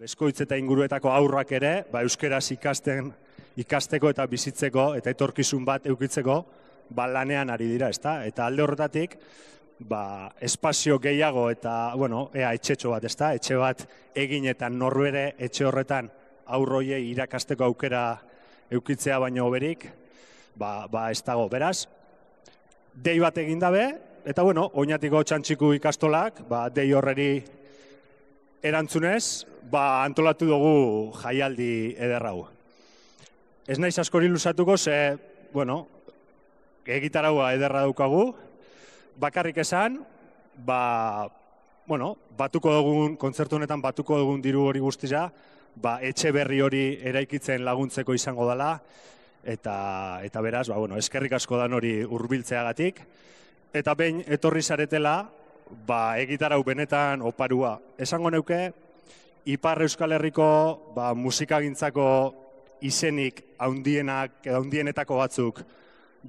Beskoitz eta inguruetako aurrak ere, euskeraz ikasteko eta bizitzeko eta etorkizun bat eukitzeko lanean ari dira, ezta? Eta alde horretatik, espazio gehiago eta, etxetxo bat, ezta? Etxe bat egin eta norbere etxe horretan aurroiei irakasteko aukera eukitzea baino hoberik, ez dago. Beraz, dei bat egin dabe, eta, Oñatiko Txantxiku ikastolak, dei horreri erantzunez, antolatu dugu jaialdi ederrau. Ez naiz askori luzatuko, ze, egitaraua ederra daukagu, bakarrik esan, batuko dugun, kontzertu honetan batuko dugun diru hori guztia, etxe berri hori eraikitzen laguntzeko izango dela, eta beraz, eskerrik asko dan hori hurbiltzeagatik, eta behin etorri zaretela, egitarau benetan oparua. Esango neuke, Ipar Euskal Herriko musikagintzako izenik haundienetako batzuk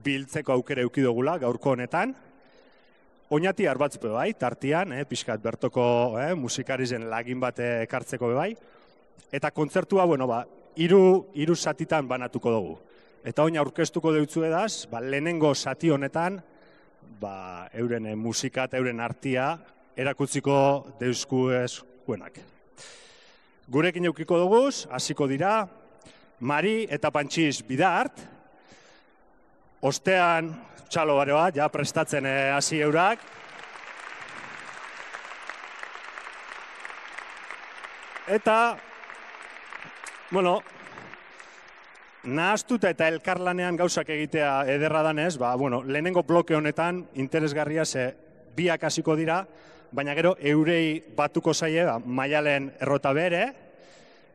biltzeko aukera eukidogula gaurko honetan. Oñati Arbatzpe bai, tartian, pixkat bertoko musikarizen lagin bat ekartzeko bai. Eta kontzertua, hiru satitan banatuko dugu. Eta oina aurkeztuko deutzu edaz, lehenengo sati honetan, euren musika eta euren artia erakutziko deusku eskuenak. Gurekin eukiko duguz, hasiko dira, Mari eta Pantxiz Bidart, ostean txalo baroa, ja prestatzen hasi eurak. Eta, nahaztuta eta elkarlanean gauzak egitea ederra danez, lehenengo bloke honetan interesgarria ze biak hasiko dira, baina gero eurei batuko zaie Maialen errota bere,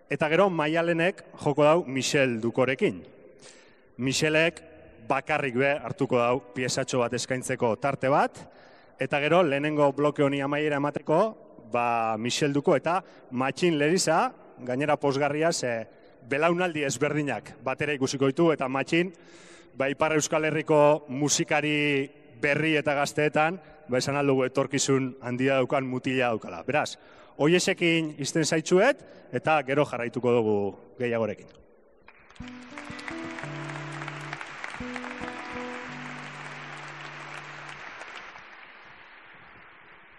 eta gero Maialenek joko dau Michel Dukorekin. Michelek bakarrik hartuko dau piezatxo bat eskaintzeko tarte bat, eta gero lehenengo bloke honi amaiera emateko, Michel Duko eta Matxin Leriza, gainera posgarria, ze belaunaldi ezberdinak batera ikusiko ditu, eta Matxin, Ipar Euskal Herriko musikari berri eta gazteetan, esan aldugu etorkizun handia daukan mutila daukala. Beraz, hoiesekin izten zaitzuet, eta gero jarraituko dugu gehiagorekin.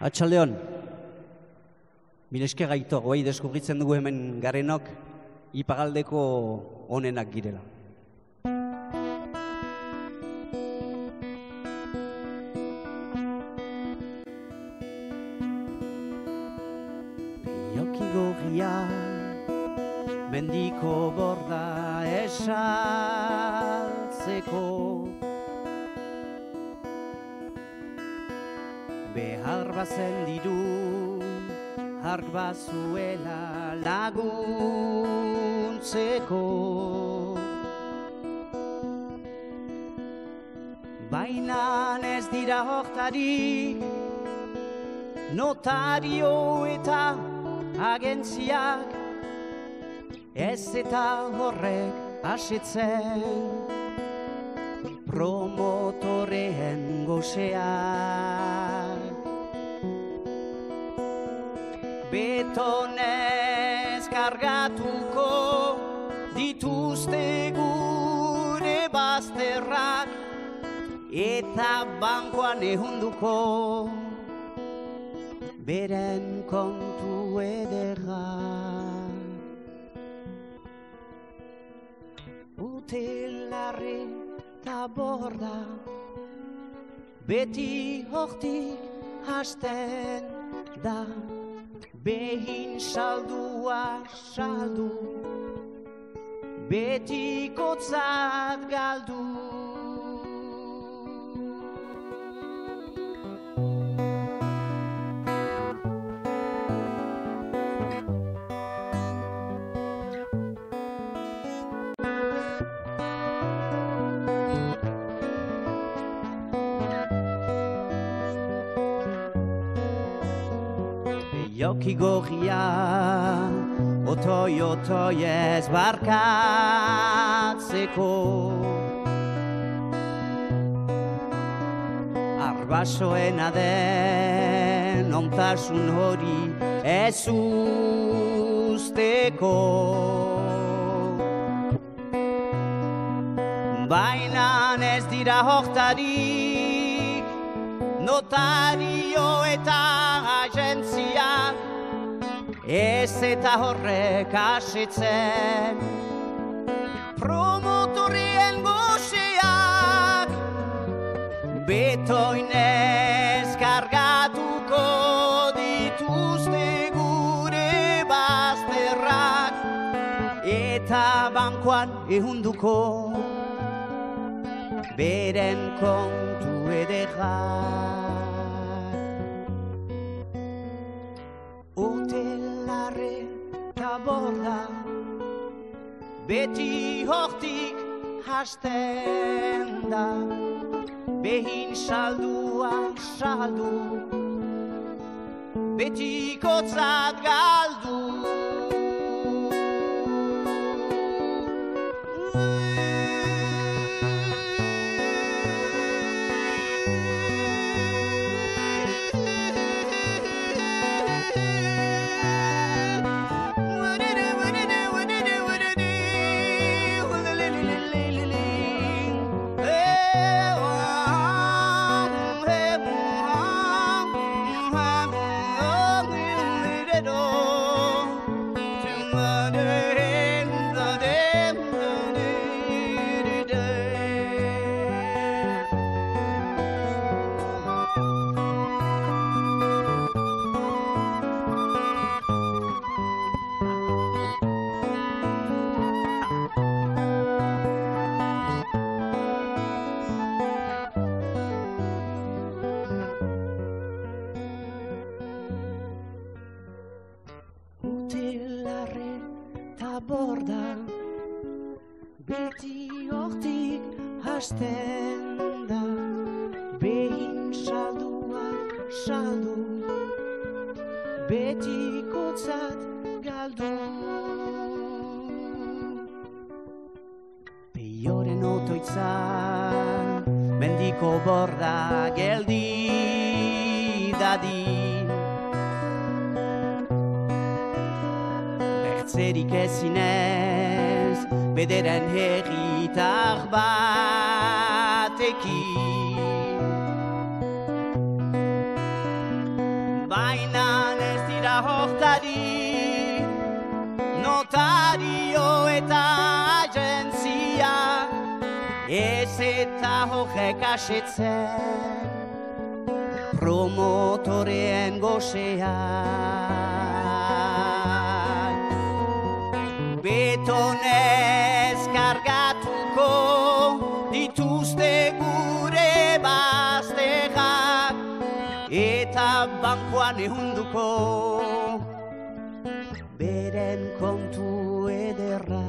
Atxaldeon, mileske gaito, guai deskubritzen dugu hemen garenok, ipagaldeko onenak girela. Peioki gorria, mendiko borda esaltzeko, behar bazen diru, hark bazuela laguntzeko. Baina ez dira hortarik, notario eta agentziak, ez eta horrek asetzen, promotoreen goseak. Betonez kargatuko dituzte gure bazterrak, eta bankoan ehunduko beren kontu ederra. Utelarri eta borda beti hortik hasten da, behin saldua saldu, betikotzat galdu. Joki gorria, otoi ez barkatzeko, arbasoena den ontasun hori ez usteko. Baina ez dira hortarik, notario eta agentziak, ez eta horrek asetzen, promotorien goxeak, betoinez kargatuko dituzte gure bazterrak, eta bankoan ehunduko beren kontu ederrak. Hotelarre eta borda beti hortik hasten da, behin saldua saldu, betikotzat galdu. Beti hortik hasten da, behin saldua saldu, betikotzat galdu. Peioren otoitza, mendiko borda geldi dadin, bertzerik ezinez, bederen herritar batekin. Baina ez dira hortari, notario eta agentzia, ez eta horrek asetzen, promotoreen goxeak. Betonez kargatuko dituzte gure bazterrak, eta bankoan ehunduko beren kontu ederrak.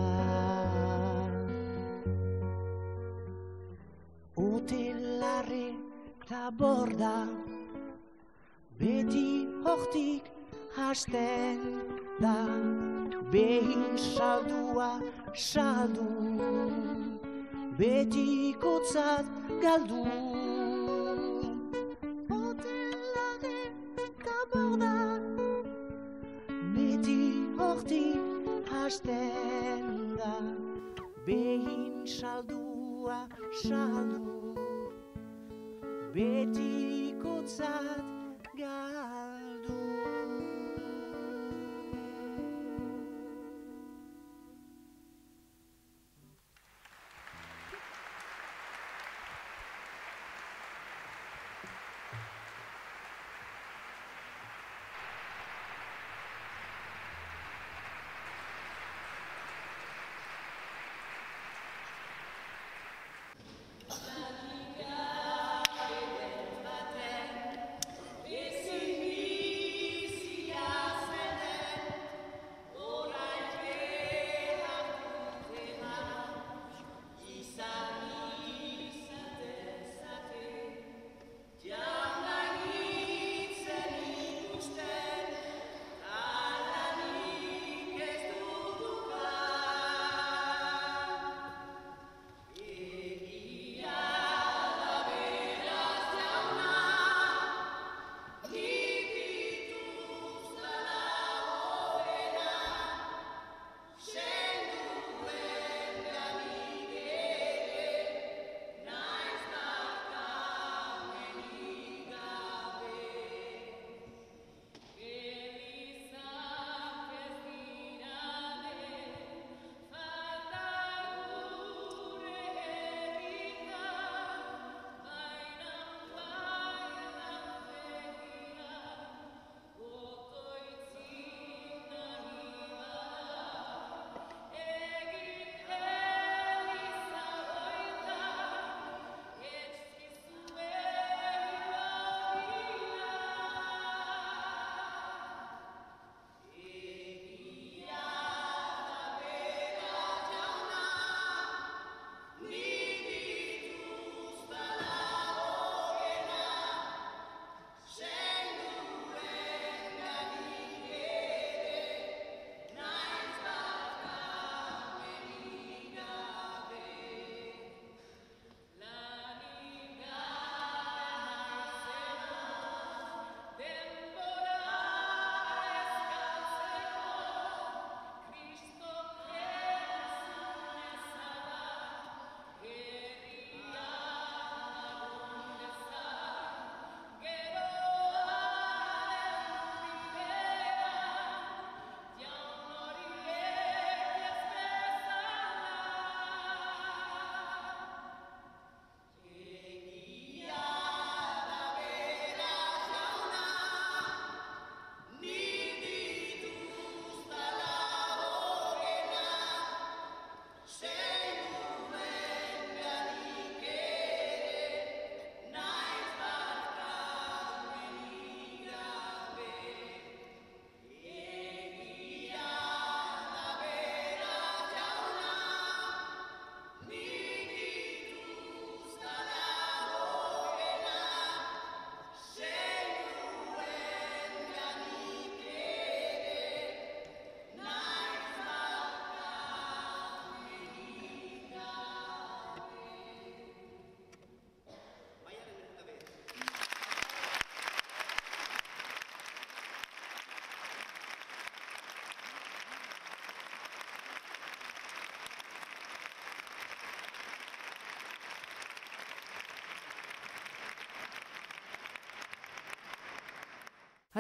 Hotelarre eta borda beti hortik hasten da, behin saldua saldu, betikotzat galdu. Hotelare eta borda beti hortik hasten da, behin saldua saldu, betikotzat galdu.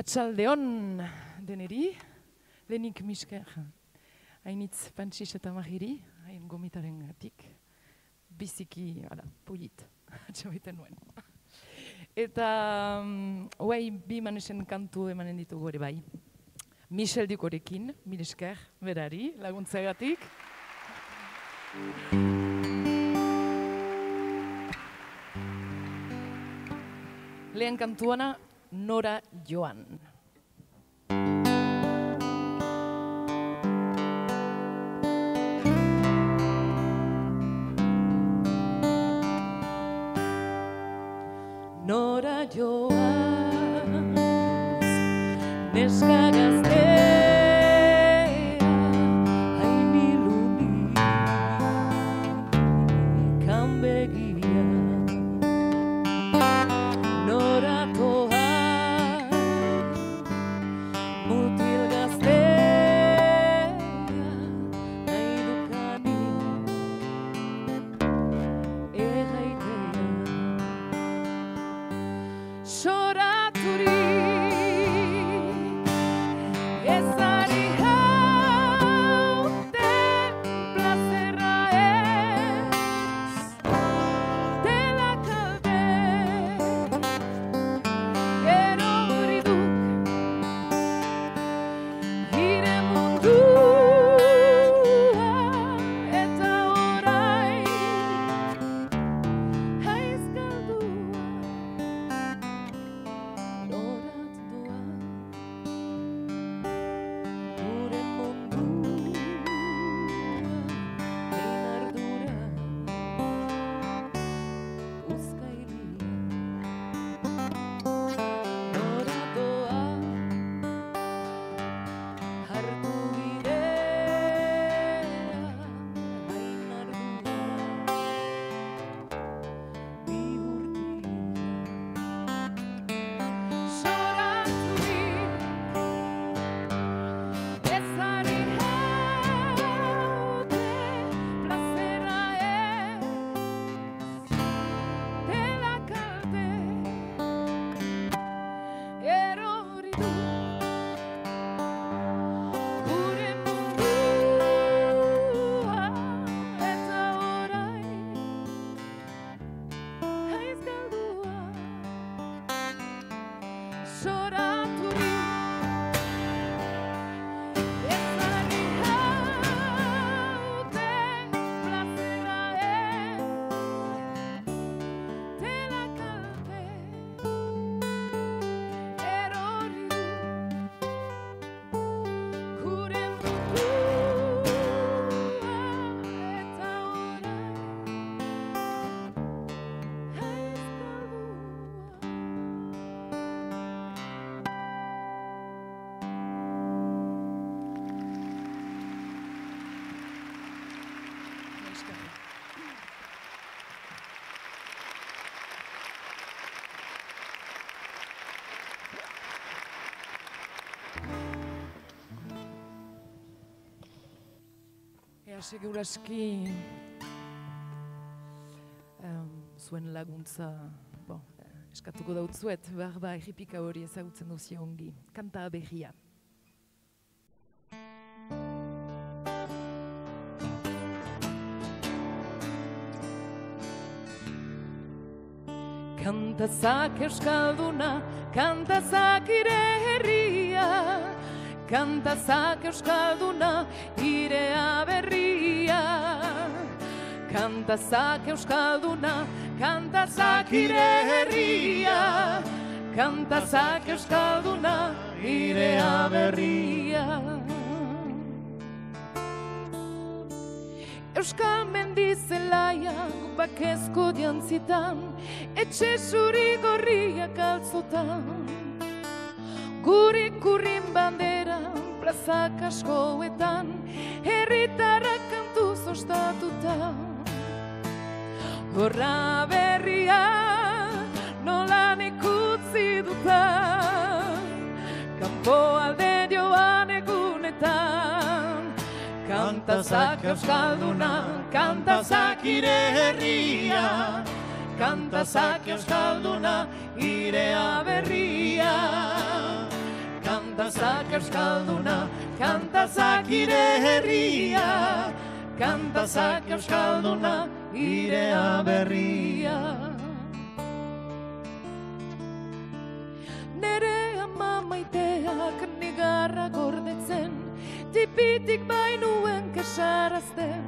Atxaldeon deneri, lehenik misker hainitz Pantxix eta Magiri, hain gomitaren gatik, biziki, polit, atxabaiten nuen. Eta, hoai, bi manesen kantu emanen ditugu ere bai. Michel Dukorekin, milesker, berari, laguntzeagatik. Lehen kantuana, Nora Joan. Nora Joan, neska gaztea, hain iluni, kanbegia. Nora Joan, mutil gaztea, nahi dukani, erraitea. Soraturik ezari hauten plazerra ez dela kalte erori duk gire mundua eta orain haiz galdua. Seguraski zuen laguntza eskatuko dautzuet, barba erripika hori ezagutzen duzio ongi. Kanta berria. Kantazak euskalduna, kantazak ire herria, kantazak euskalduna, irea berria. Kantazak euskalduna, kantazak ire herria, kantazak euskalduna, irea berria. Euskal mendizelaiak bakezko jantzitan, etxe zuri gorriak altzotan. Gurik urrin bandera plazak askoetan, herritarrak kantuz ostatuta. Gorra berria nolan ikutzi dutan, kanpo alde joan egunetan. Kantazak euskalduna, kantazak ire herria, kantazak euskalduna, irea berria. kantazak euskalduna, kantazak ire herria, kantazak euskalduna, irea berria. Nere ama maiteak nigarra gordetzen, tipitik bainuen kesarazten.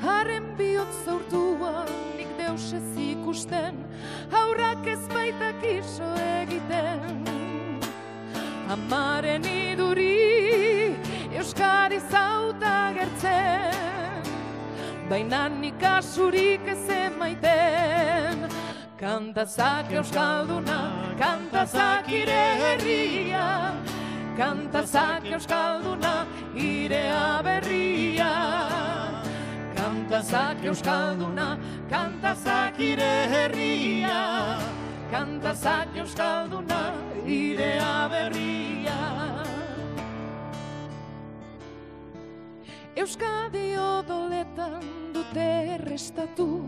Haren bihotz zaurtua nik deus ez ikusten, haurrak ez baitak iso egiten. Amaren iduri Euskari zauta gertzen, baina nik asurik ez emaiten. Kantazak euskalduna, kantazak ire herria, kantazak euskalduna, irea berria. Kantazak euskalduna, kantazak ire herria, kantazak euskalduna, irea berria. Euskadi odoletan dute errestatu,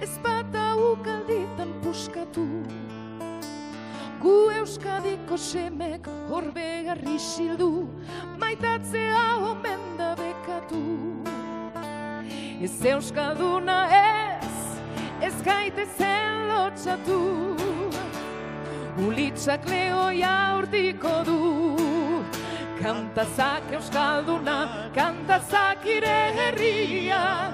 ez bata ukalditan puskatu. Gu Euskadiko semek horbegarri sildu, maitatzea omen da bekatu. Ez euskalduna ez gaitezen lotxatu, ulitzak lehoia urtiko du. Kantazak euskalduna, kantazak ire herria,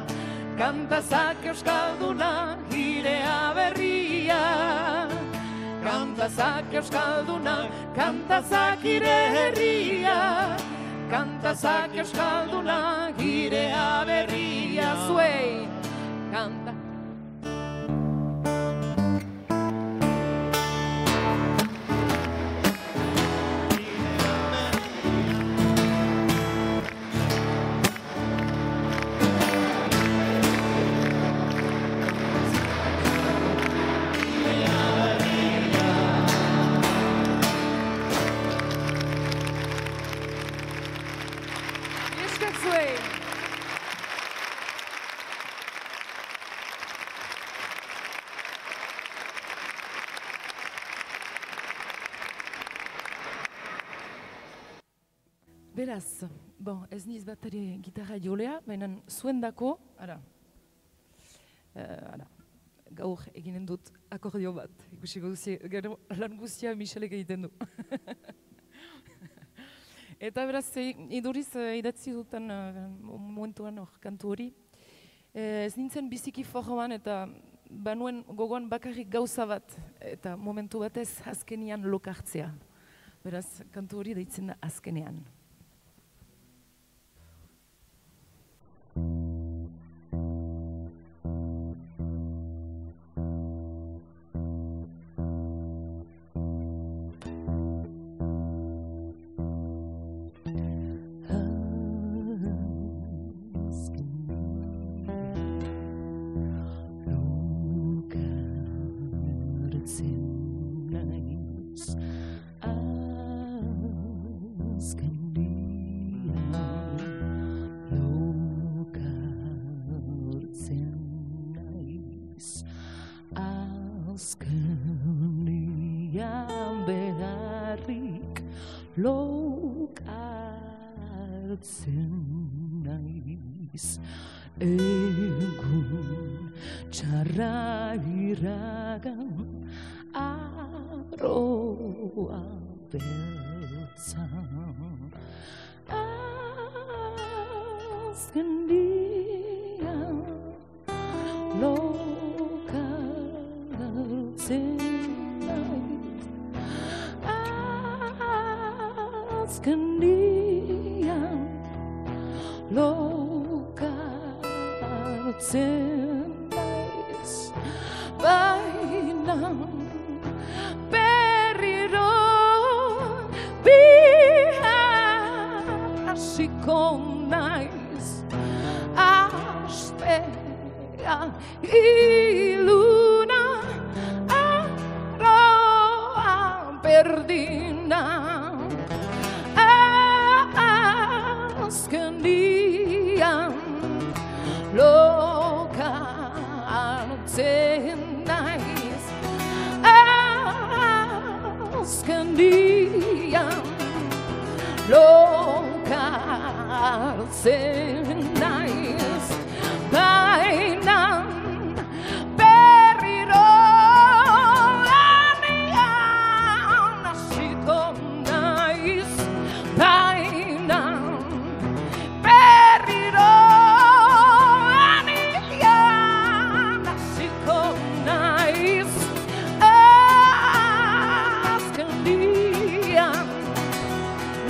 kantazak euskalduna, irea berria. Kantazak euskalduna, kantazak ire herria, kantazak euskalduna, irea berria. Zuei, kanta. Beraz, ez niz bat ere gitarra jolea, baina zuen dako, gaur eginen dut akordio bat, ikusiko duzi, gero lan guztia Michelek egiten du. Eta beraz, iduriz idatzi dutan momentuan hor kantu hori. Ez nintzen biziki forroan eta banuen gogoan bakarrik gauza bat, eta momentu batez azkenean lokartzea. Beraz, kantu hori deitzen da azkenean. Azkenean beharrik lokartzen naiz, egun txarra iragan aroa beltza. Azkenean lokartzen azkenean lokartzen naiz, baina berriro hasiko naiz, astea iluna aroa perdina. Azkenean lokartzen naiz, azkenean galtzen naiz, baina berriro lanean hasiko naiz, baina berriro lanean hasiko naiz, azken dian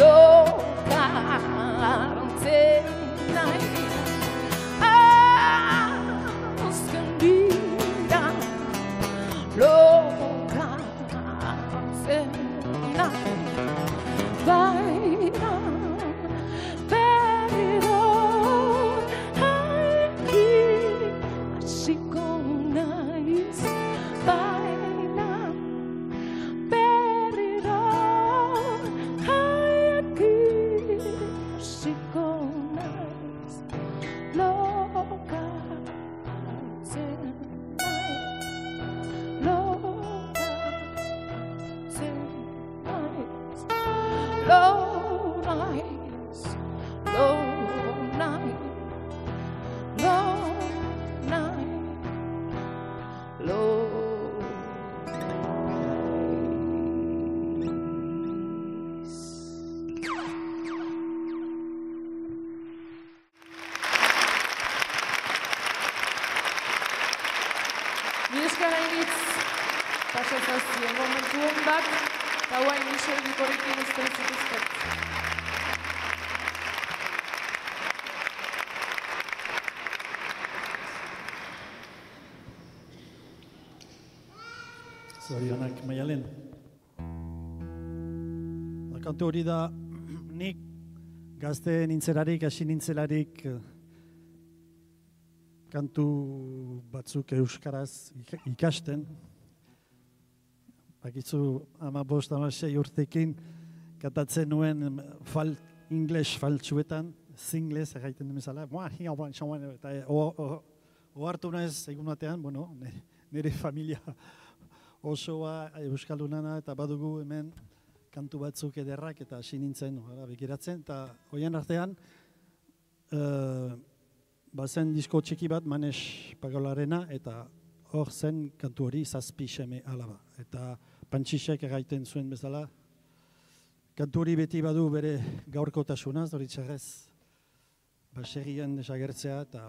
lokartzen naiz, azken dian lokartzen naiz, baina berriro haiekin hasiko naiz, baina berriro haiekin hasiko naiz, lokartzen naiz, lokartzen naiz, low nights, low night, low night, low nights. Mila esker hainitz, pasa zazien momentu hon bat, eta guain Michel Bikorekin uzten zituztet. Zorionak, Maialen. Kantu hori da, nik gazte nintzelarik, hasi nintzelarik, kantu batzuk euskaraz ikasten. Bakizu, 15-16 urtekin katatzen nuen ingles faltsuetan, zinglez egiten demezala, eta ohartu naiz egun batean, bueno, nire familia osoa euskaldunana eta badugu hemen kantu batzuk ederrak eta hasi nintzen begiratzen, eta hoien artean bazen disko txiki bat Manes Pagolarena, eta hor zen kantu hori Zazpi seme alaba. Eta Pantxixek egiten zuen bezala, kantu hori beti badu bere gaurkotasuna, zoritxarrez baserrian desagertzea eta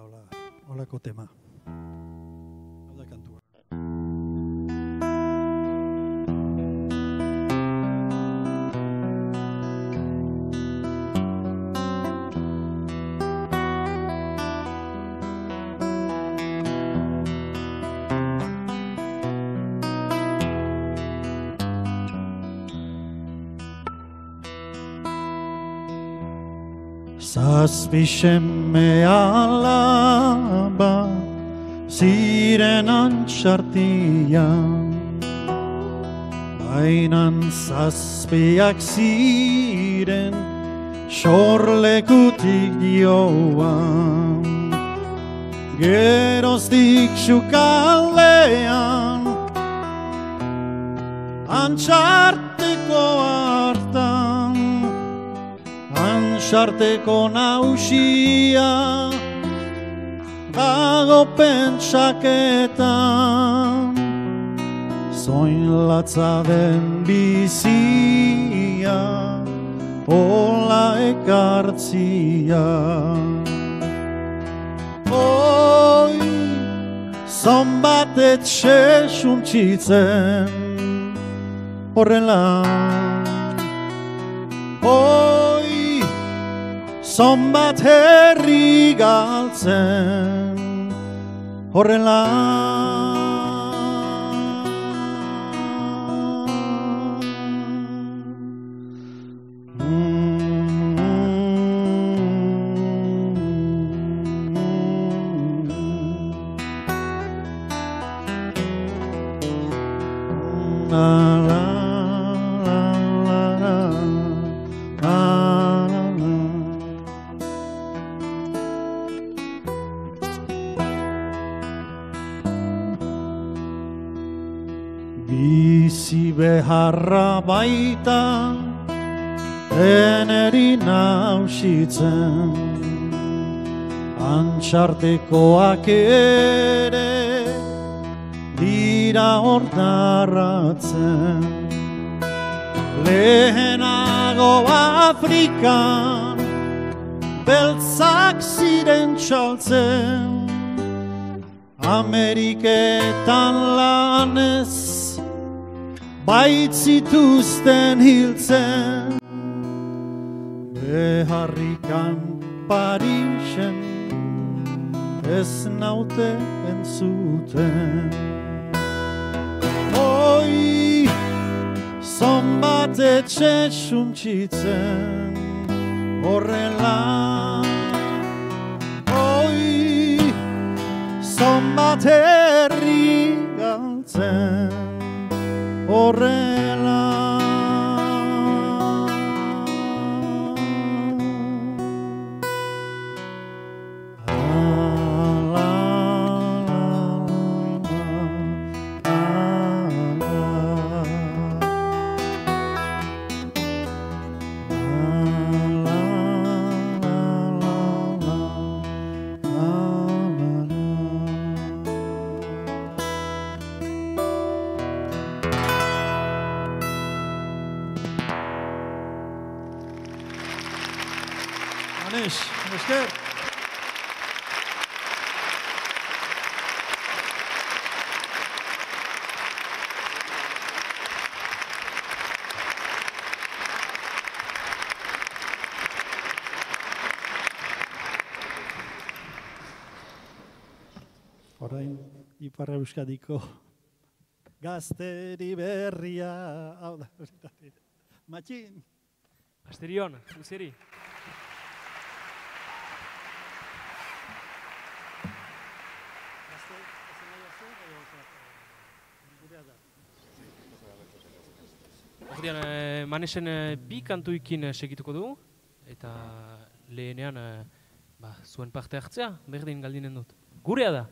holako tema. Hau da kantua. Zazpi seme alaba ziren antxartian, bainan zazpiak ziren sorlekutik joan. Geroztik sukaldean antxarteko hartan, antxarteko nausia dago pentsaketan, zoin latza den bizia hola ekartzia. Oi, zonbat etxe suntxitzen horrela, oi, zonbat herri galtzen horrela. Bizi beharra baita Eneri nausitzen, antxartekoak ere dira hordarratzen. Lehenago Afrikan beltzak ziren txaltzen, Ameriketan lanez baitzituzten hiltzen. Beharrikan Parisen ez naute entzuten. Oi, zonbat etxe suntsitzen horrela. Oi, zonbat herri galtzen horrela. Esker. Orain Ipar Euskadiko gazteri berria, hau da, Matxin. Asterion, luzeri. Ordean, Manesen bi kantuikin segituko dugu, eta lehenean zuen parte hartzea, berdin galdinen dut. Gurea da!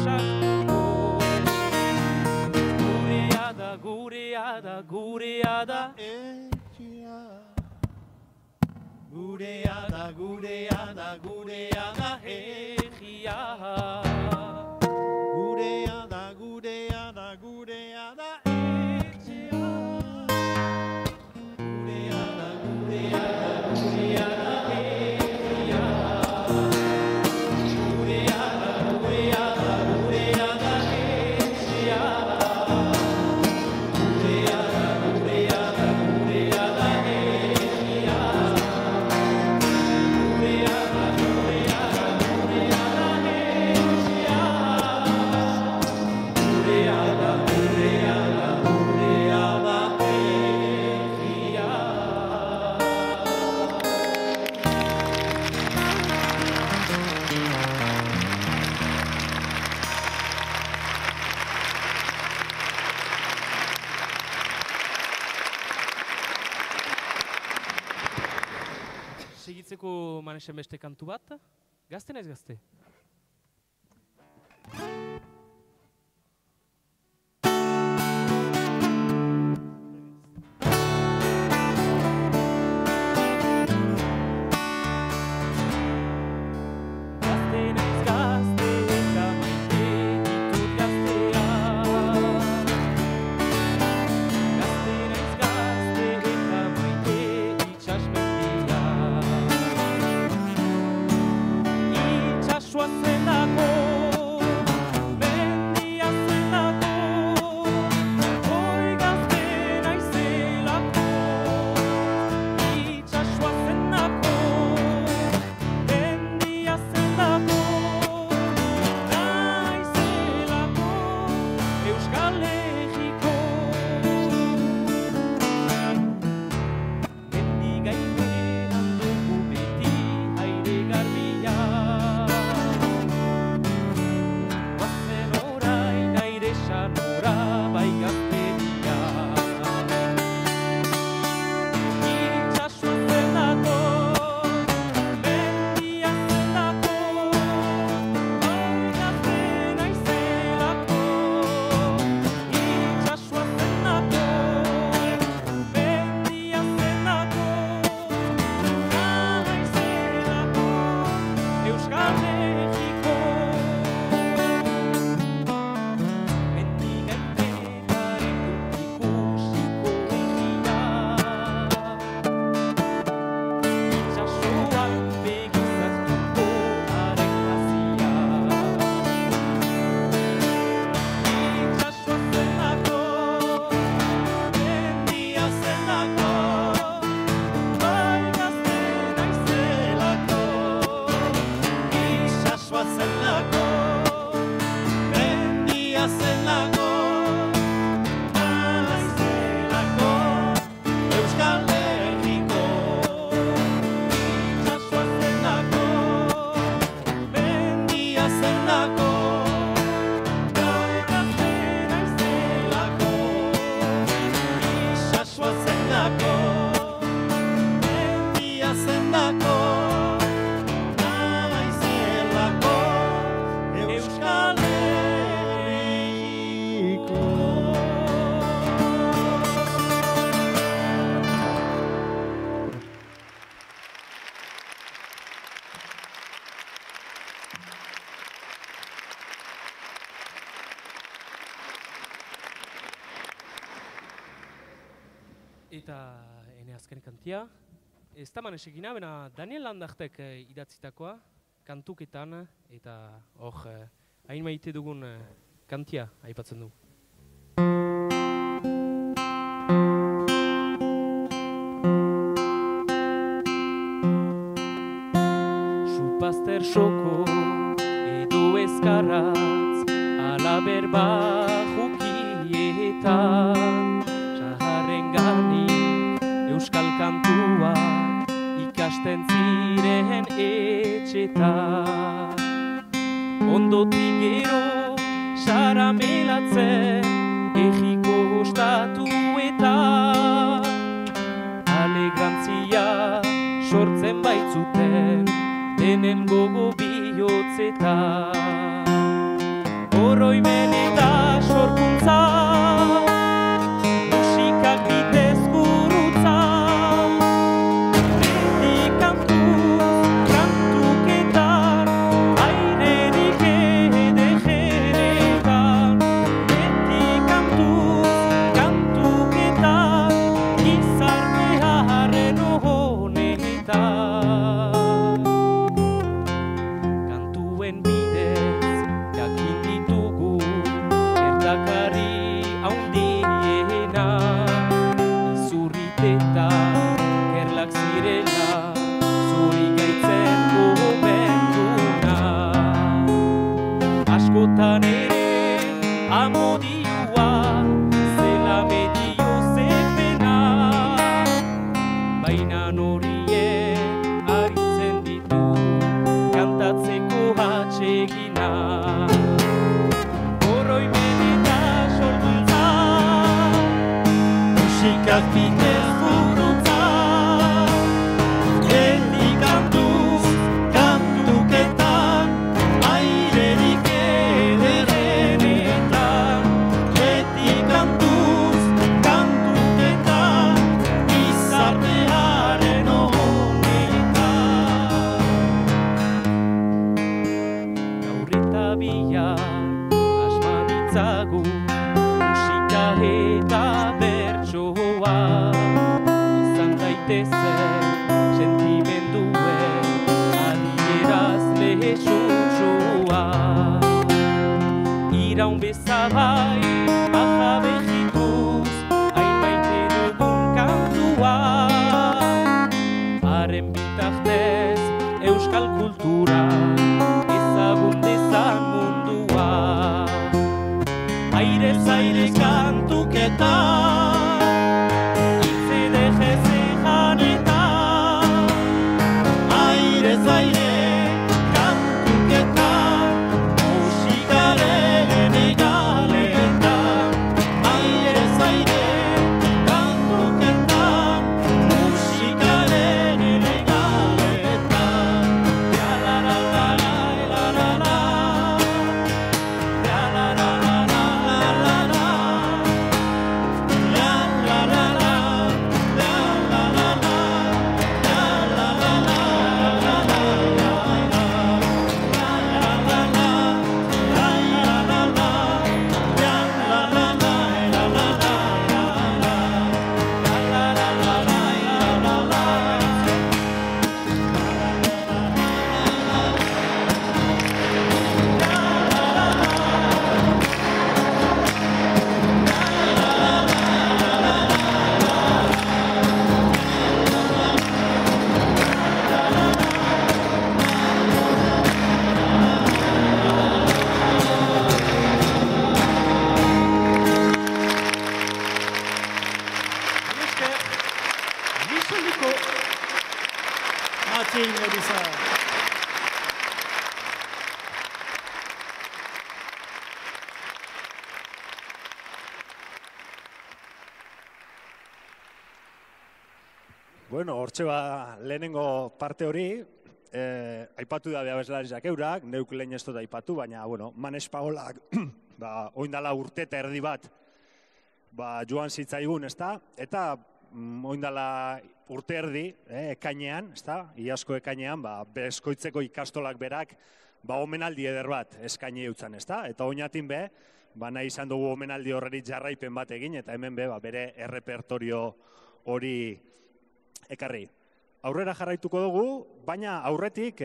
ausartuko. Gurea da, gurea da, gurea da etxea. Gurea da, gurea da, gurea da egia. Gurea da, gurea da, gurea da etxea. Gurea da, gurea da, gurea da egia. Gurea da, gurea da, gurea da etxea. Gurea da, gurea da, gurea da egia. Gurea da, gurea da, gurea da etxea. Gurea da, gurea da, gurea da egia. Segitzeko Manesen beste kantu bat? Gazte naiz gazte? Gazte naiz gazte eta maite ditut gaztea. Gazte naiz gazte eta maite itsasmendia. Itsasoa zelako, mendia zelako, oi gazte naizelako. Itsasoa zelako, mendia zelako, naizelako, Euskal Herriko. Mendi gainean dugu beti aire garbia. Guazen orain aire sanora bai gazteria. Itsasoa zelako, mendia zelako, oi gazte naizelako. Itsasoa zelako, mendia zelako, naizelako, Euskal Herriko. Mendi gainean ikusiko egia. Itsasoan begizartuko haren hazia. Itsasoa zelako, mendia zelako, bai gazte naizelako. Itsasoa zelako, mendia zelako, naizelako, Euskal Herriko. Itsasoa zelako, mendia zelako, bai gazte naizelako. Itsasoa zelako, mendia zelako, naizelako, Euskal Herriko. Eta ene azken kantia, ez da Manesekina, bena Daniel Landartek idatzitakoa, kantuketan, eta hor, hain maite dugun kantia aipatzen du. Supazter soko edo ezkarratz, ala berba jukietan, saharren gani euskal kantuak ikasten ziren etxetan. Ondotik gero saramelatzen egiko ostatuetan, alegrantzia sortzen baitzuten denen gogo bihotzetan. oroimen eta sorkuntza, musikak bidez gurutza, beti kantuz, kantuketan, airerik ederetan, beti kantuz, kantuketan, gizartearen honetan. Kantuen bidez jakin ditugu gertakari haundiena, izurriteta gerlak zirela zuri gaitzen gobenduna. Askotan ere amodioa zela medio zepena, baina horiek aritzen ditu kantatzeko atsegina. Oroimen eta sorkuntza, musikak bidez gurutza, beti kantuz, kantuketan, airerik ederenetan, beti kantuz, kantuketan, gizartearen honetan. Gaur eta bihar asman ditzagu musika eta bertsoa, izan daitezen sentimenduen adierazle sutsua. Iraun bezabai ajabejituz hain maite dugun kantua, haren bitartez euskal kultura ezagun dezan mundua. Airez aire kantuketan, hitz edejez ejanetan, airez aire kantuketan, musikaren egaletan, airez aire kantuketan, musikaren egaletan. La la la la la la la la, la la la la la la la la, la la la la, la la la la, la la la Martin Elisa. Bueno, hortxe lehenengo parte hori, aipatu da abeslariak eurak, neuk lehen ez dut aipatu, baina, bueno, Manes Paolak, oindala urte eta erdi bat, joan zitzaigun, ezta? Eta oindala urte erdi, ekainean, ezta? Iazko ekainean, Beskoitzeko ikastolak berak, omenaldi eder bat eskaini eutzan, ezta? Eta oinatin be, nahi izan dugu omenaldi horreri jarraipen bat egin, eta hemen be, bere errepertorio hori ekarri. Aurrera jarraituko dugu, baina aurretik,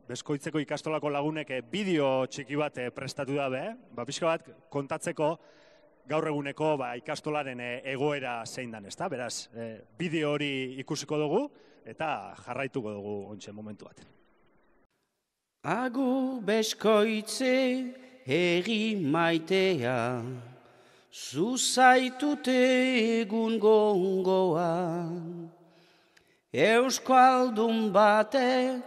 Beskoitzeko ikastolako lagunek bideo txiki bat prestatu dabe, pixka bat kontatzeko gaur eguneko ikastolaren egoera zein dan, ezta? Beraz, bideo hori ikusiko dugu eta jarraituko dugu ontsen momentu bat. Agur Beskoitze herri maitea, zuzaitute egun gongoan. Euskaldun batek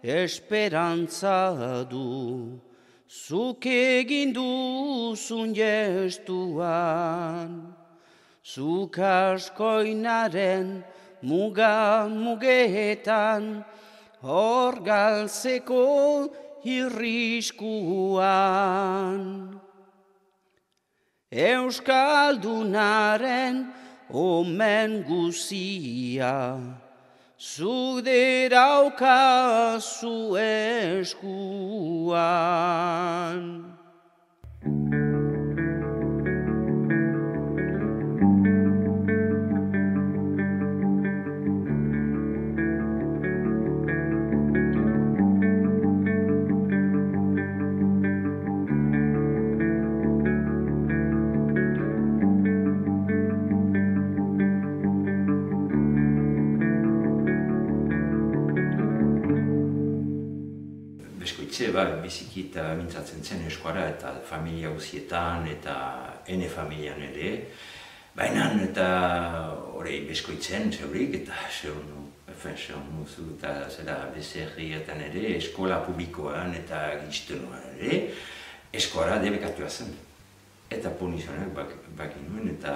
esperantza du, zuk egin duzun gestuan. Zuk askoinaren mugetan, hor galtzeko irriskuan. Euskaldunaren omen guzia, zuk diraukazu eskuan. Biziki eta mintzatzen zen eskuara eta familia guzietan eta ene familian ere. Baina eta horrei beskoitzen zeurik eta zehun muzu eta zera bezerrietan ere, eskola publikoan eta giztenuan ere, eskuara debekatua zen. Eta punizionak baki nuen eta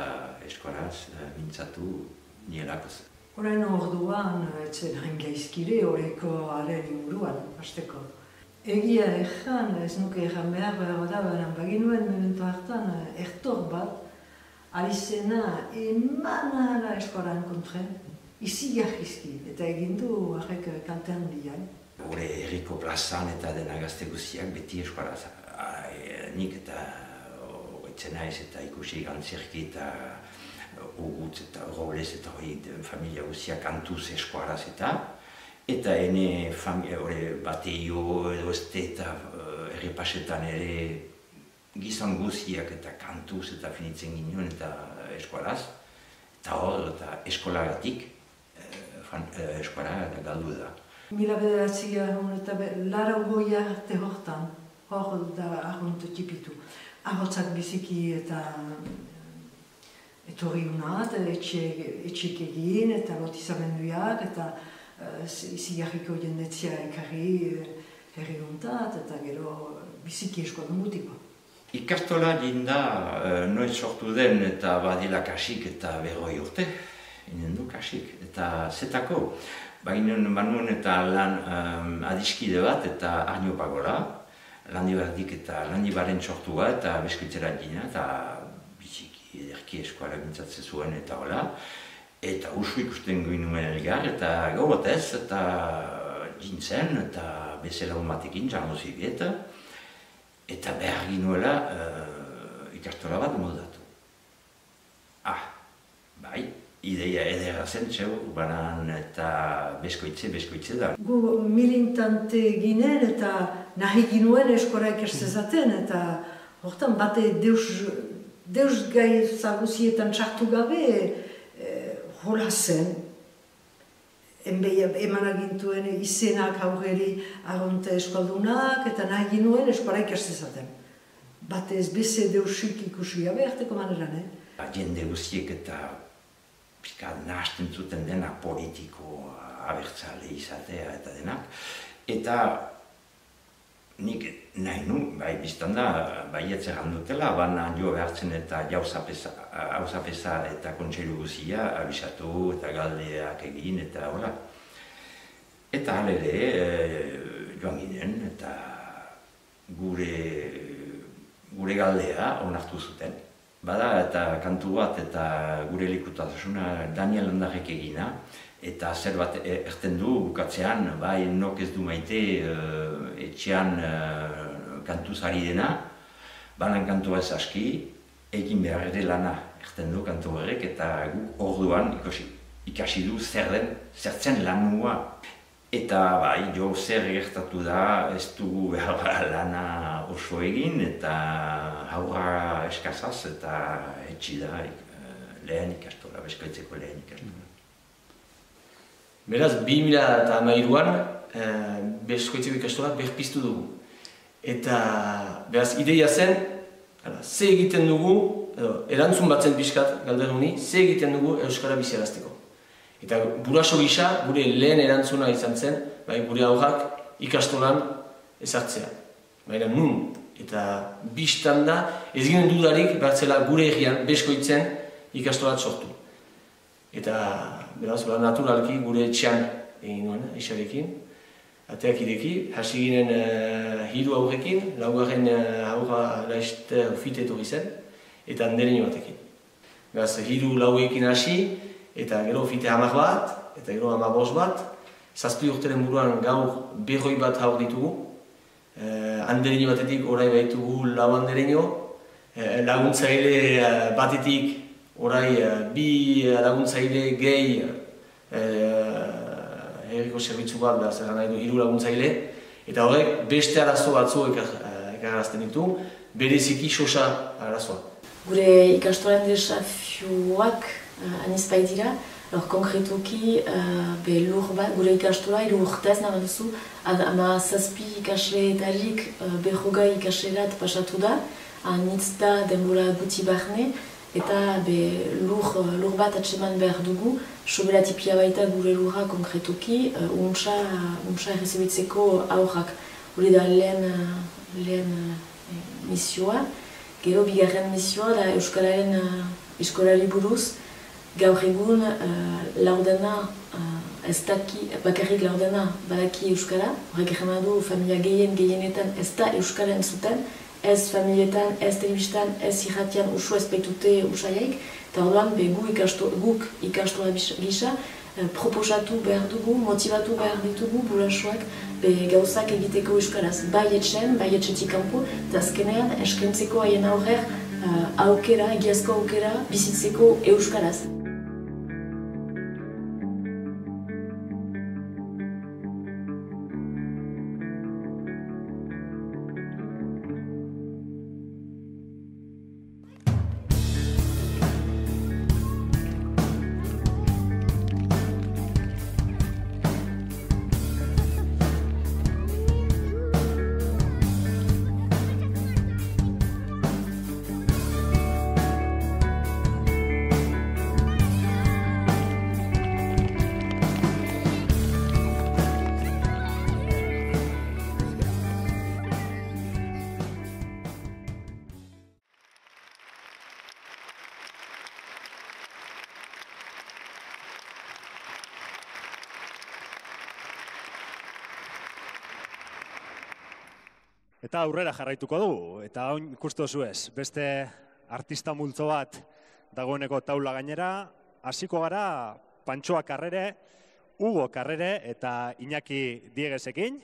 eskuaraz mintzatu nielako zen. Horren orduan, etzen hain gaizkire horreko haren inguruan, hasteko. Egia ezan, ez nuke ezan behar da, baginuen momentu hartan, ertor bat, alizena emanala eskolan kontren, izi jahizki, eta egindu horrek kaltean dian. Hore herriko plazan eta dena gazte guztiak beti eskolaz. Nik eta etzen naiz eta ikusi gantzerki eta ugutz eta roblez eta hori familia guztiak kantuz eskolaz eta ene bateio edo este eta errepasetan ere gizon guztiak eta kantuz eta finitzen ginen eta eskolaz. Eta hor, eskolagatik, eskola galdu da. Mila bederatzia eta lara goia arte hortan, hor da ahontu tipitu. Ahotzak biziki eta etorri unat, etxek egin eta lotizamenduak eta izigarriko jendetzia ekarri herri hontat eta gero biziki eskola mutiko. Ikastola jinda noiz sortu den eta badila kasik eta 40 urte, inen du kasik. Eta zetako, baginen banuen eta lan adiskide bat eta arniopagola, landibardik eta landibaren sortua eta beskoitzera gina eta biziki ederki eskola gintzatzen zuen eta hola. Eta usu ikusten ginen elgar eta gaurotez eta jintzen eta bezalagun batekin jarnozik eta behar ginuela ikastola bat modatu. Bai, ideia edera zen zeu, banan eta beskoitze da. Gu militante ginen eta nahi ginuen eskola ikastezaten eta hortan bate deus gai zaguzietan txartu gabe hola zen. Eman agintuen izenak aurreri arronte eskaldunak eta nahi ginuen eskola ikastezaten. Batez beze deusik ikusi gabe arteko maneran, Jende guztiek eta nahazten zuten dena politiko abertzale izatea eta denak. Eta nik nahi nu, bai biztan da, baietzeran dutela, baina jo behartzen eta hauzapeza eta kontseilu guzia abisatu eta galdeak egin eta hola. Eta halere joan ginen eta gure galdea onartu zuten. Bada eta kantu bat eta gure likutasuna Daniel Landarrek egina eta zerbait erten du bukatzean, bai nok ez du maite etxean kantuz ari dena, banan kantua ez aski, egin behar ere lana erten du kantu horrek eta guk orduan ikasi du zertzen lanua. Eta bai, jo zer gertatu da, ez dugu behar lana oso egin eta haurra eskazaz eta etxi da lehen ikastola, beskoitzeko lehen ikastola. Beraz, 2013an beskoitzeko ikastola berpiztu dugu. Eta beraz, ideia zen, ze egiten dugu, erantzun batzen pixkat galderuni, ze egiten dugu euskara biziarazteko. Eta buraso gisa, gure lehen erantzuna izan zen, gure aurrak ikastolan ezartzea. Baina nun, eta biztan da, ez ginen dudarik bertzela gure egian beskoitzen ikastolat sortu. Eta beraz, naturalki gure etxean egin nuen, isarekin, ateak ireki, hasi ginen 3 aurrekin, 4. aurra laizte ufite etorri zen, eta andereño batekin. Beraz, 3-4ekin hasi, eta gero fite 10 bat, eta gero 15 bat, 7 urteren buruan gaur 100 bat haur ditugu. Andereño batetik orai baitugu 4 andereño, laguntzaile batetik orai 2 laguntzaile gehi herriko zerbitzu bat, behar zer nahi du 3 laguntzaile, eta horrek beste arazo batzu ekarrazten ditu, bereziki sosa arazoa. Gure ikastolen desafioak aniz baitira, konkretuki lur bat, gure ikastola 3 urtez nahi duzu, 17 ikasleetarik 40 ikaslerat pasatu da, anitz da denbora guti barne, eta lur bat atseman behar dugu, sobelatipia baita gure lurra konkretuki, untsa errezibitzeko aurrak. Hori da lehen misioa. Gero bigarren misioa da Euskararen eskolari buruz. Gaur egun laurdena, ez daki, bakarrik laurdena badaki Euskara. Horrek egin du familia gehienetan ez da Euskaren zuten. Ez familietan, ez telebistan, ez irratian usu ez baitute usaiaik. Eta orduan guk ikastola gisa proposatu behar dugu, motivatu behar ditugu burasoak gauzak egiteko euskaraz. Bai etxen, bai etxetik kanpo, eta azkenean eskentzeko haien aurrer aukera, egiazko aukera bizitzeko euskaraz. Eta aurrera jarraituko dugu, eta hain ikustu zuez, beste artista multzo bat dagoeneko taula gainera, hasiko gara Pantxoa Karrere, Hugo Karrere eta Iñaki Diegesekin.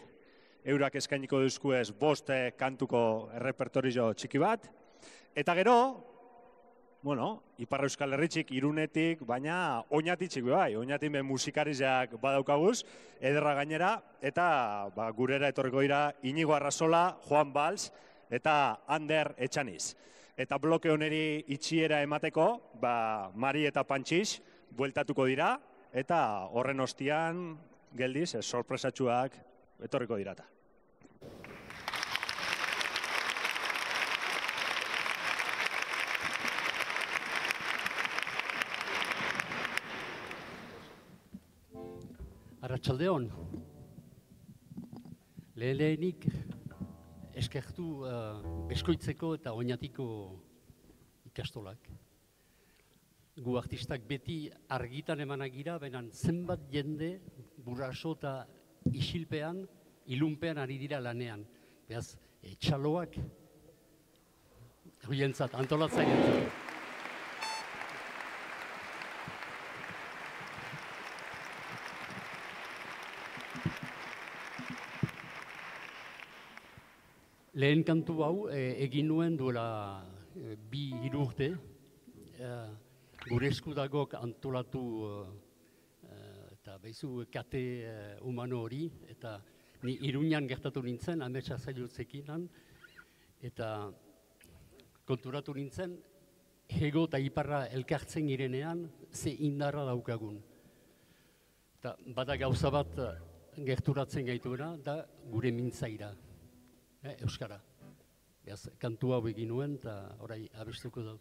Eurak eskainiko duzkuez 5 kantuko errepertorio txiki bat. Eta gero, Ipar Euskal Herritxik, Irunetik, baina Oñatitxik bai, Oñatin be musikariak badaukaguz, ederra gainera, eta gurera etorriko dira Inigo Arrazola, Juan Valls eta Ander Etxaniz. Eta bloke honeri itxiera emateko, Mari eta Pantxix bueltatuko dira, eta horren ostian, geldiz, sorpresatxuak etorriko dirata. Arratsaldeon. Lehenik eskertu Beskoitzeko eta Oñatiko ikastolak. Gu artistak beti argitan emanak gira, baina zenbat jende Buraso eta isilpean, ilunpean ari dira lanean. Beraz, txaloak, huientzat, antolatzaientzat. Lehen kantu hau egin nuen duela 2-3 urte. Gure eskudagok antolatu eta behizu kate humano hori, eta ni Iruñan gertatu nintzen, ametsa zailutzekin, eta konturatu nintzen, hego eta iparra elkartzen girenean, ze indarra daukagun. Eta bada gauza bat gerturatzen gaituena, da gure mintzaira. Euskara. Beaz, kantu hau egin nuen, eta orai abestuko dut.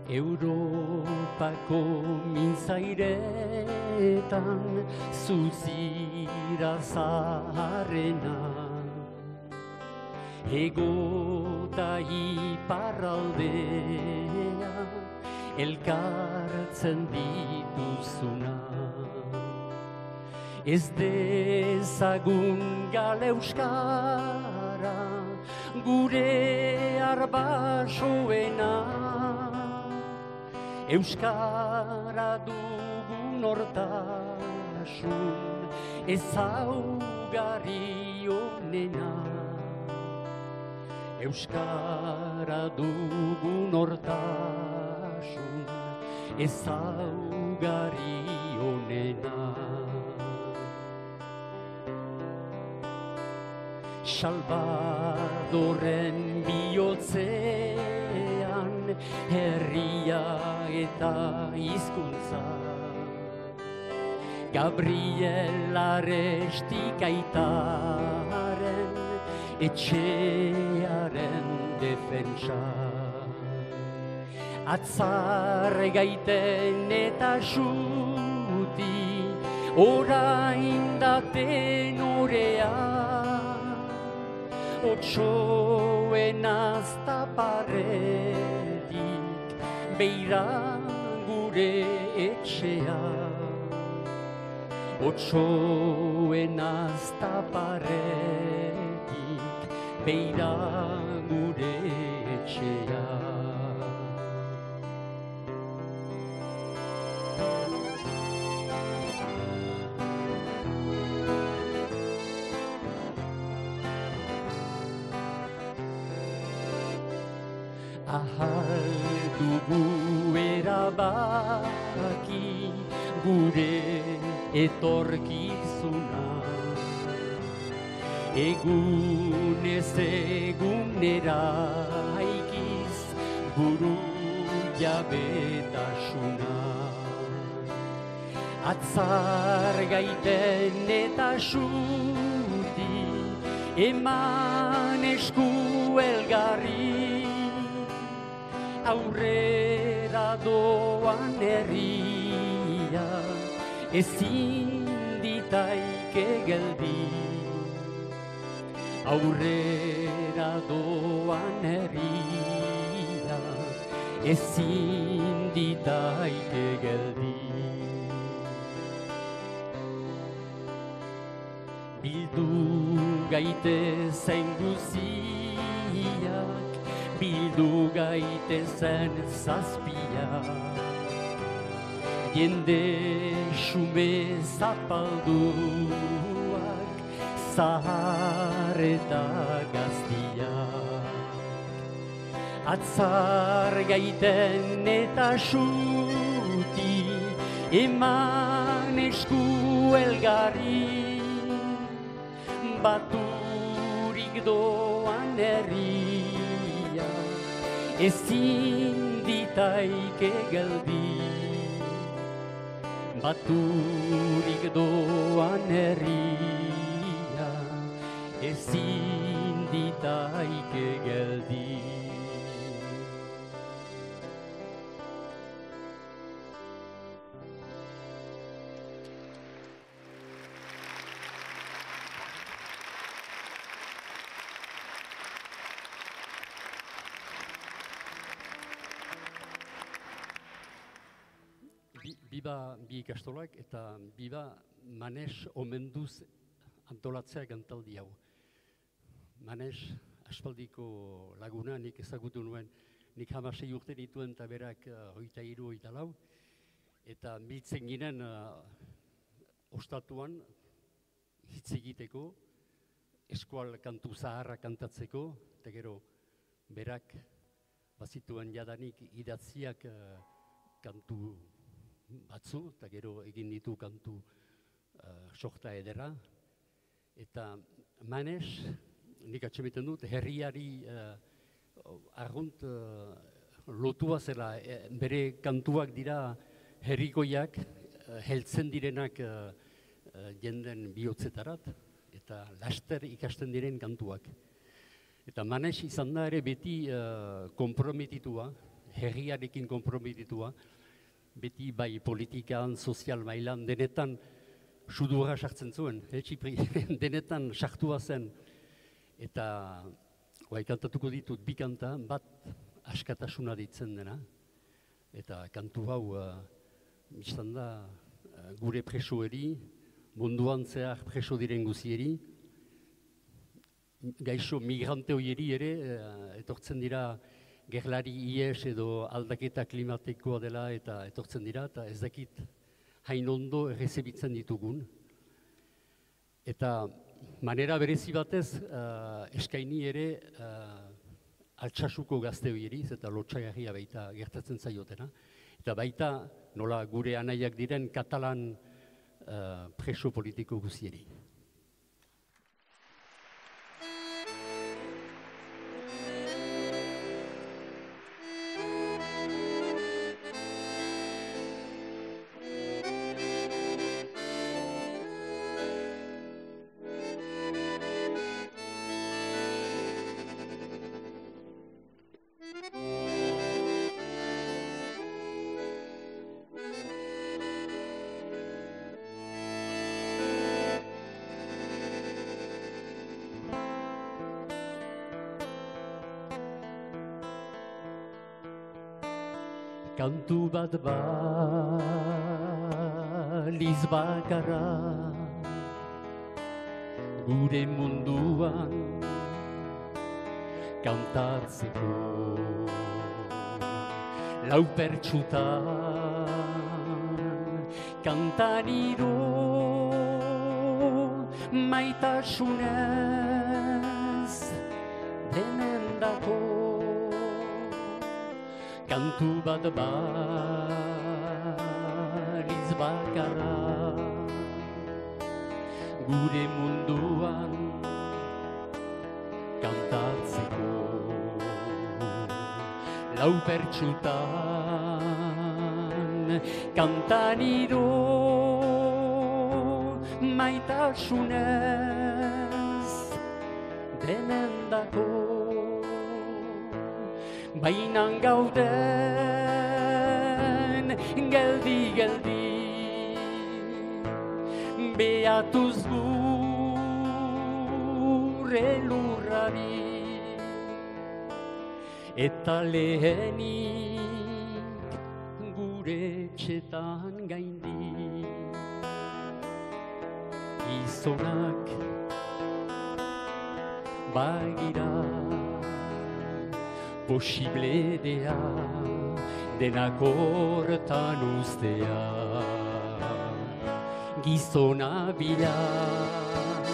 Europako mintzairetan zuzira zaharrena. Ego eta iparraldea elkartzen dituzuna. Ez dezagun gale euskara gure arbasoena. Euskara dugun hortasun ezaugarri onena. Euskara dugun hortasun ezaugarri onena. Salvadorren bihotzean herria eta hizkuntza. Gabriel Arestik aitaren etxearen defentsa. Atzar gaiten eta xuti orain daten orea. Otsoen aztaparretik beira gure etxea. Otsoen aztaparretik beira gure etxea. Ahal dugu erabaki gure etorkizuna. Egunez egunera aikiz buru jabetasuna. Atzar gaiten eta xuti eman esku elgarri. Aurrera doan herria ezin ditaike geldi. Aurrera doan herria ezin ditaike geldi. Bildu gaitezen guziak, bildu gaitezen zazpiak. Jende xume zapalduak, zahar eta gaztiak. Atzar gaiten eta xuti, eman esku elgarri. Baturik doan herria, ezin ditaike geldi. Baturik doan herria, ezin ditaike geldi. Biba bi ikastolak eta biba Manes omenduz antolatzea gantaldi hau. Manes aspaldiko laguna, nik ezagutu nuen, nik 16 urte dituen eta berak 23, 24. Eta biltzen ginen ostatuan hitz egiteko, eskual kantu zaharra kantatzeko, eta gero berak bazituen jadanik idatziak kantu batzu, eta gero egin ditu kantu sorta edera. Eta Manes, nik atxemeten dut, herriari argunt lotua zela, bere kantuak dira herrikoiak, heltzen direnak jenden bihotzetarat, eta laster ikasten diren kantuak. Eta Manes izan da ere beti komprometitua, herriarekin konprometitua, beti bai politikan, sozial mailan, denetan sudurra sartzen zuen, Txipri, denetan sartua zen. Eta kantatuko ditut bi kanta, bat askatasuna ditzen dena, eta kantu hau, biztan da, gure presoeri, munduan zehar preso diren guzieri, gaixo migrante hoieri ere, etortzen dira gerlari ies edo aldaketa klimatikoa dela eta etortzen dira, eta ez dakit hain ondo errezebitzen ditugun. Eta manera berezi batez, eskaini ere Altsasuko gazte hoieriz eta lotsagarria baita gertatzen zaiotena. Eta baita nola gure anaiak diren katalan preso politiko guzieri. Kantu bat baliz bakarra gure munduan kantatzeko lau pertsutan kantaniro maitasunez denendako kantu bat baliz bakarra gure munduan kantatzeko lau pertsutan kantaniro maitasunez denendako bainan gauden geldi-geldi behatuz gure lurrari eta lehenik gure etxetan gaindi gizonak bagira posible dea denak hortan ustea gizona bilar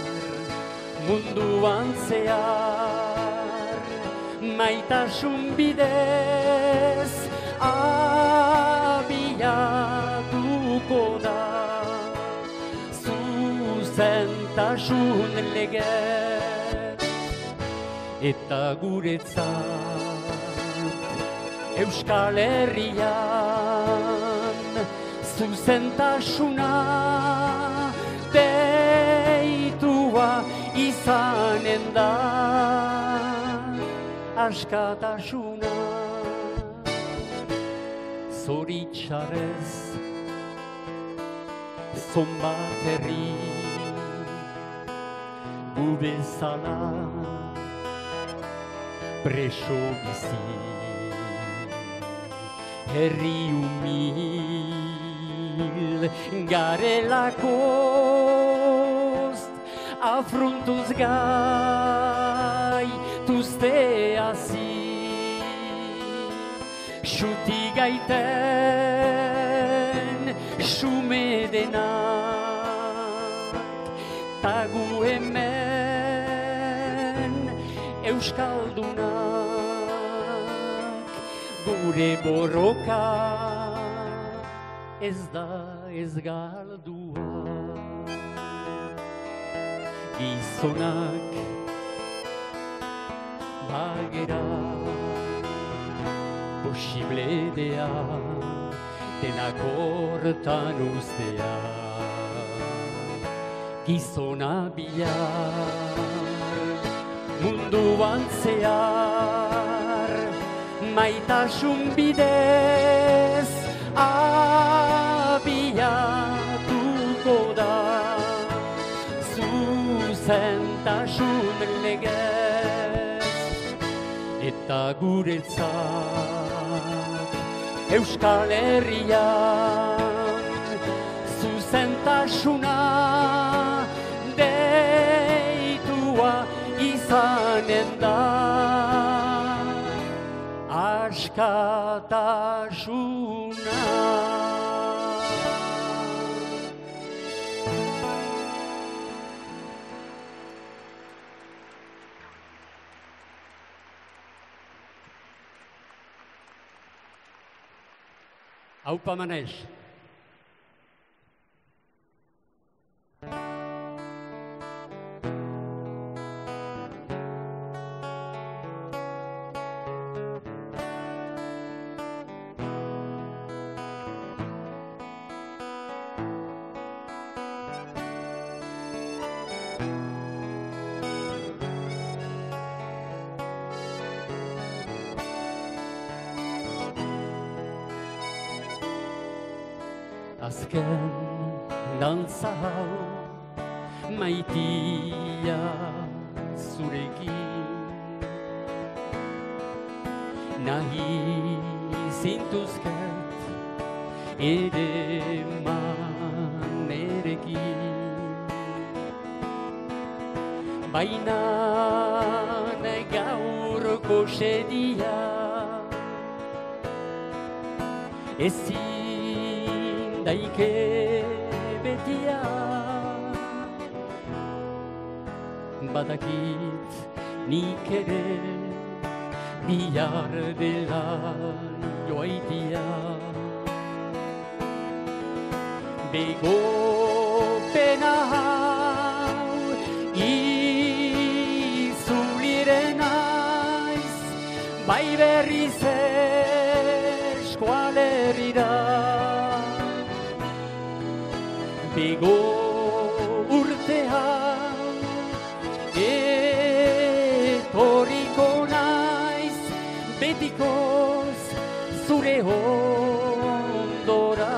munduan zehar maitasun bidez abiatuko da zuzentasun legez eta guretzat Euskal Herrian zuzentasuna deitua izanen da askatasuna zoritxarrez zonbat herri gu bezala preso bizi herri humil garelakoz afrontuz gai tuzte hazi xuti gaiten xume denak tagu hemen euskaldunak gure borroka ez da ez galdua gizonak bagera posible dea denak hortan ustea gizona bilar munduan zehar maitasun bidez abiatuko da, zuzentasun legez, eta guretzat Euskal Herrian zuzentasuna deitua izanen da, askatasuna. Aupa Manex. Azken dantza hau maitia zurekin, nahi zintuzket ere manerekin, baina gaurko sedia ezin daike betia, badakit nik ere bihar dela joaitia, bego pena hau izuliren naiz, bai berriz eskualerira, bego urtea etoriko naiz, betikoz zure ondora.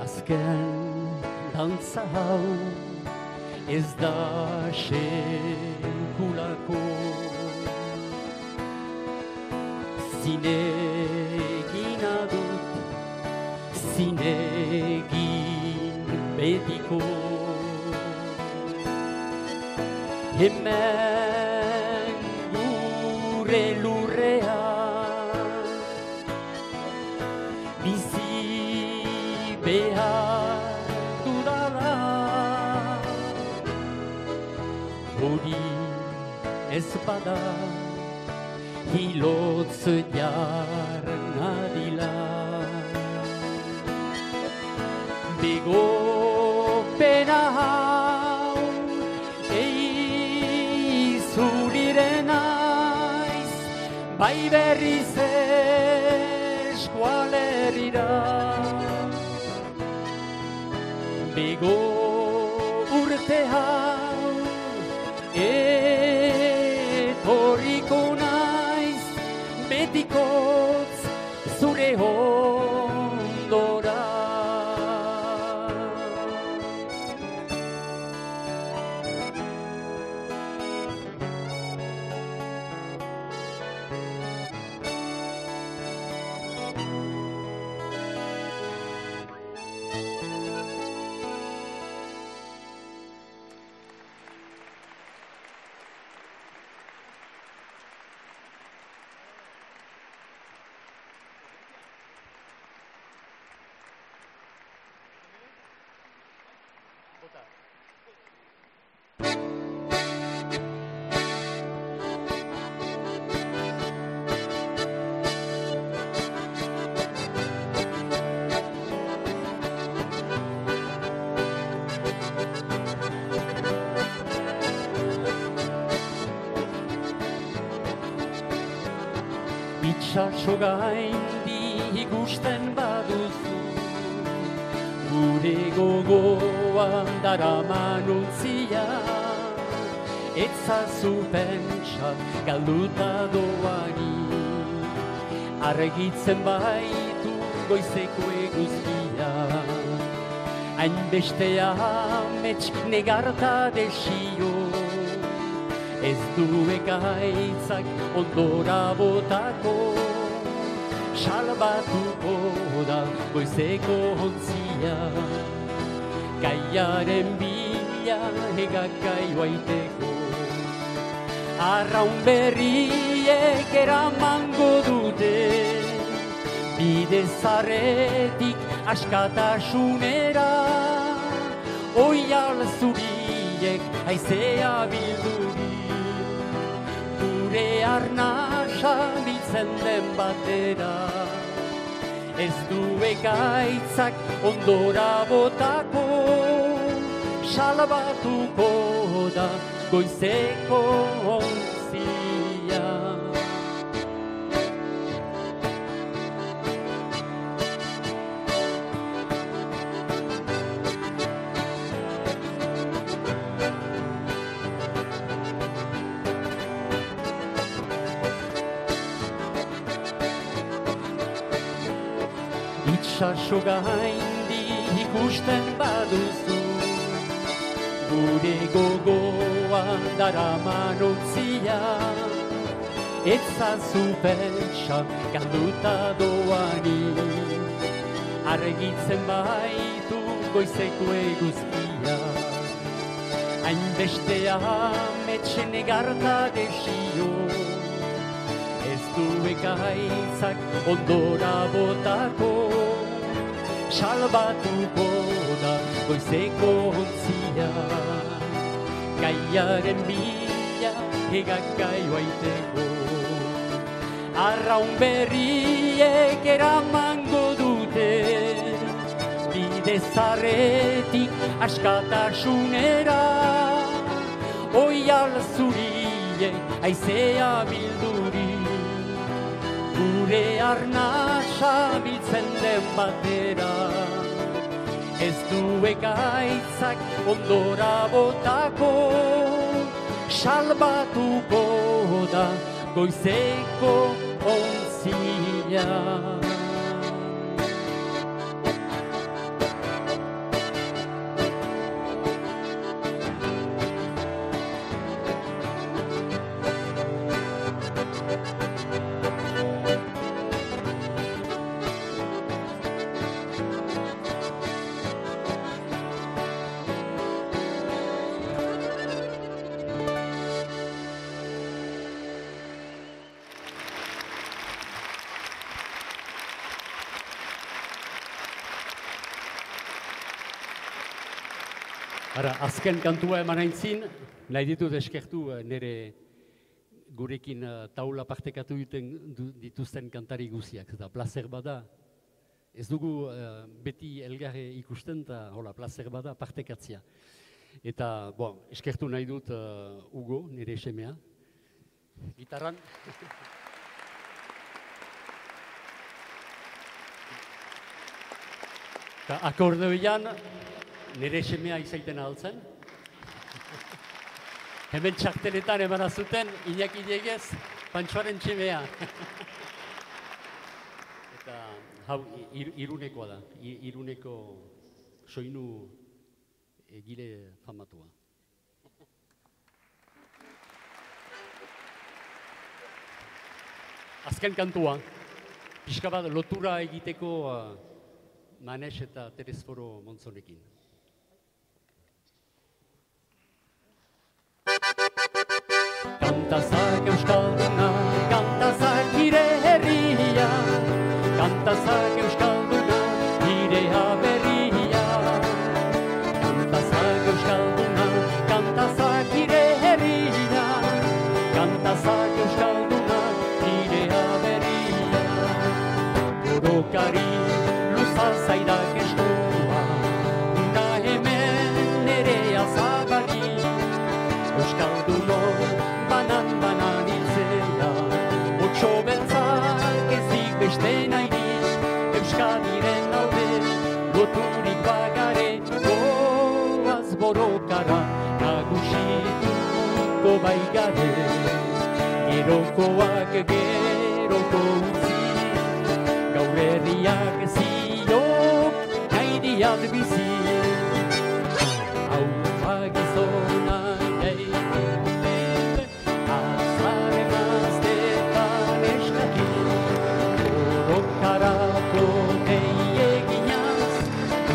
Azken dantza hau ez da sekulako, zinegin adut, zinegin betiko, hemen gure lurrean bizi behar dudala, hori ez bada hilotz jar nadila, bego pena hau eizuliren naiz, bai berriz eskualerira, bego urte hau etoriko naiz, betikotz zure ondora. Itxaso gaindi ikusten baduzu, gure gogoan daraman untzia, etzazu pentsat galduta doanik, argitzen baitu goizeko eguzkia. Hainbeste amets negarta desio, ez du ekaitzak ondora botako, salbatuko da goizeko ontzia. Gaiaren bila hegakai baiteko, arraun berriek eramango dute, bide zarretik askatasunera, oial zuriek haizea bilduri, gure arnasa biltzen den batera, ez du ekaitzak ondora botako, salbatuko da goizeko ontzia. Itxaso gaindi ikusten baduzu, gure gogoan daraman ontzia, etzazu pentsa galduta doanik, argitzen baitu goizeko eguzkia. Hainbeste amets negarta desio, ez du ekaitzak ondora botako, salbatuko da goizeko ontzia. Gaiaren bila hegakai baiteko, arraun berriek eramango dute, bide zarretik askatasunera, oial zuriek haizea bilduri, gure arnasa biltzen den batera, ez du ekaitzak ondora botako, salbatuko da goizeko ontzia. Ara, azken kantua eman aintzin, nahi ditut eskertu nire gurekin taula partekatu dituzten kantari guziak. Eta plazer bada, ez dugu beti elgarre ikusten, eta hola, plazer bada partekatzia. Eta, eskertu nahi dut Hugo, nire semea, gitarran. Eta akordeoian, nire semea izaiten altzen. Hemen txarteletan emana zuten, Iñaki Diegez, Pantxoaren semea. Eta hau Irunekoa da, Iruneko soinu egile famatua. Azken kantua, pixka bat lotura egiteko Manes eta Teresforo Montzonekin. Kantazak euskalduna, kantazak hire herria, kantazak euskalduna, hire aberria. Kantazak euskalduna, kantazak hire herria, kantazak euskalduna, hire aberria. Borokari luza zaidak estua, una hemen nere azabari, euskalduno banan itzela, otxo beltzak Geroko baigare, gerokoak geroko utzi, gaur herriak zio, nahi diat bizi. Haupa gizona nahi dute, azaren aztetan eskaki, orokarako nahi eginaz,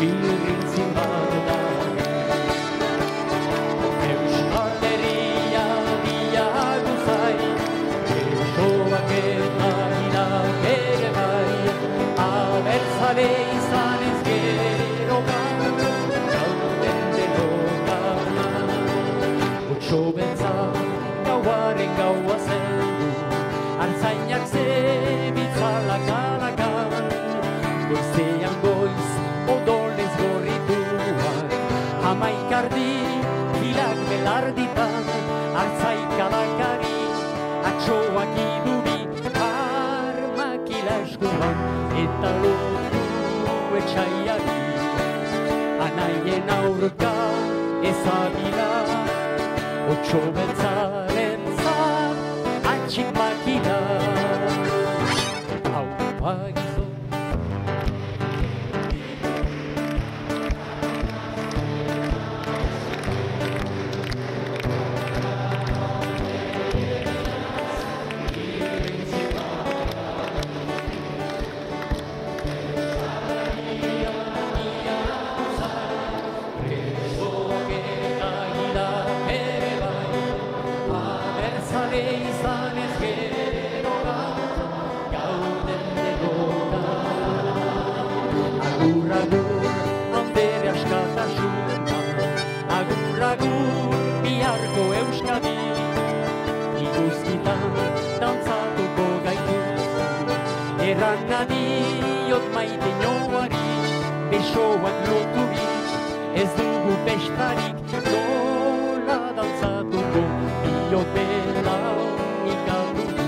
birrintzin bat da. Euskal Herria diagu zai, esoak eta irak ere bai, abertzale izan ez gero gaur, gauden denokana. Otso beltza gauaren gaua zeldu, artzainak zebitzalak alakan, goizean goiz odolez gorrituak, hamaikardi hilak belarditan, artzaikadakari, atxoak iduri, armakila eskuan, eta lotu etxaiari, anaien aurka ezabila, otso beltzaren zat, atxik makila. Haupa gizon. Agur, biharko Euskadi, ikuskitan dantzatuko gaitu. Erran nadiot maite nioari, besoak loturik, ez dugu bestarik, nola dantzatuko, biotela ikaturik.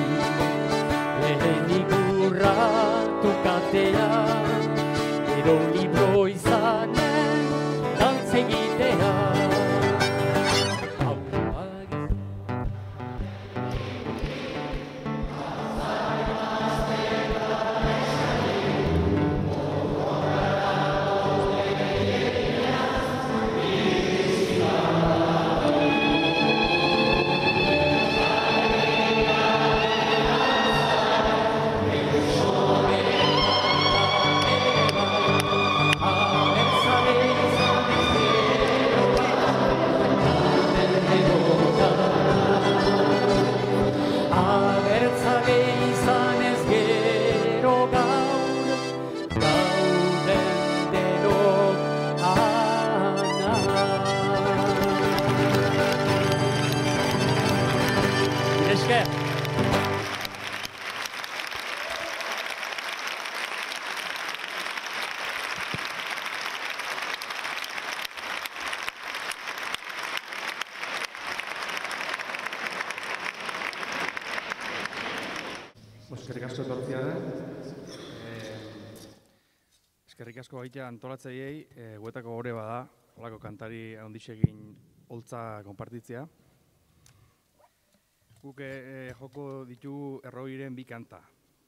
Lehenik urratu katea, gero libro izanen, dantzegitea. Eskerrik asko etortzea da. Eskerrik asko baita antolatzaileei, guetako gore bada, holako kantari handixegin holtza konpartitzea. Guk joko ditugu Errobiren bi kanta.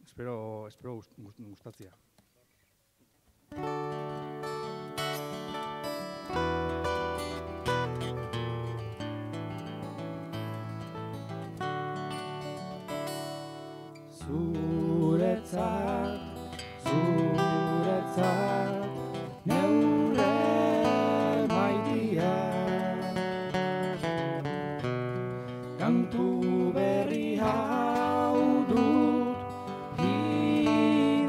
Espero gustatzea. Zuretzat, neure maitia, kantu berri hau dut idatzia.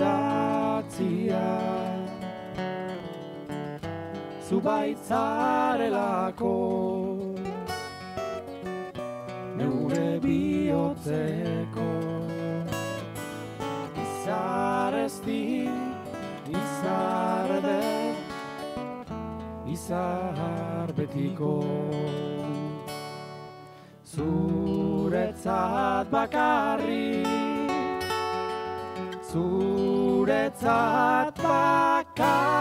Zu baitzarelako, neure bihotzeko, izar ezti, izar eder, izar betiko. Zuretzat bakarrik, zuretzat bakar,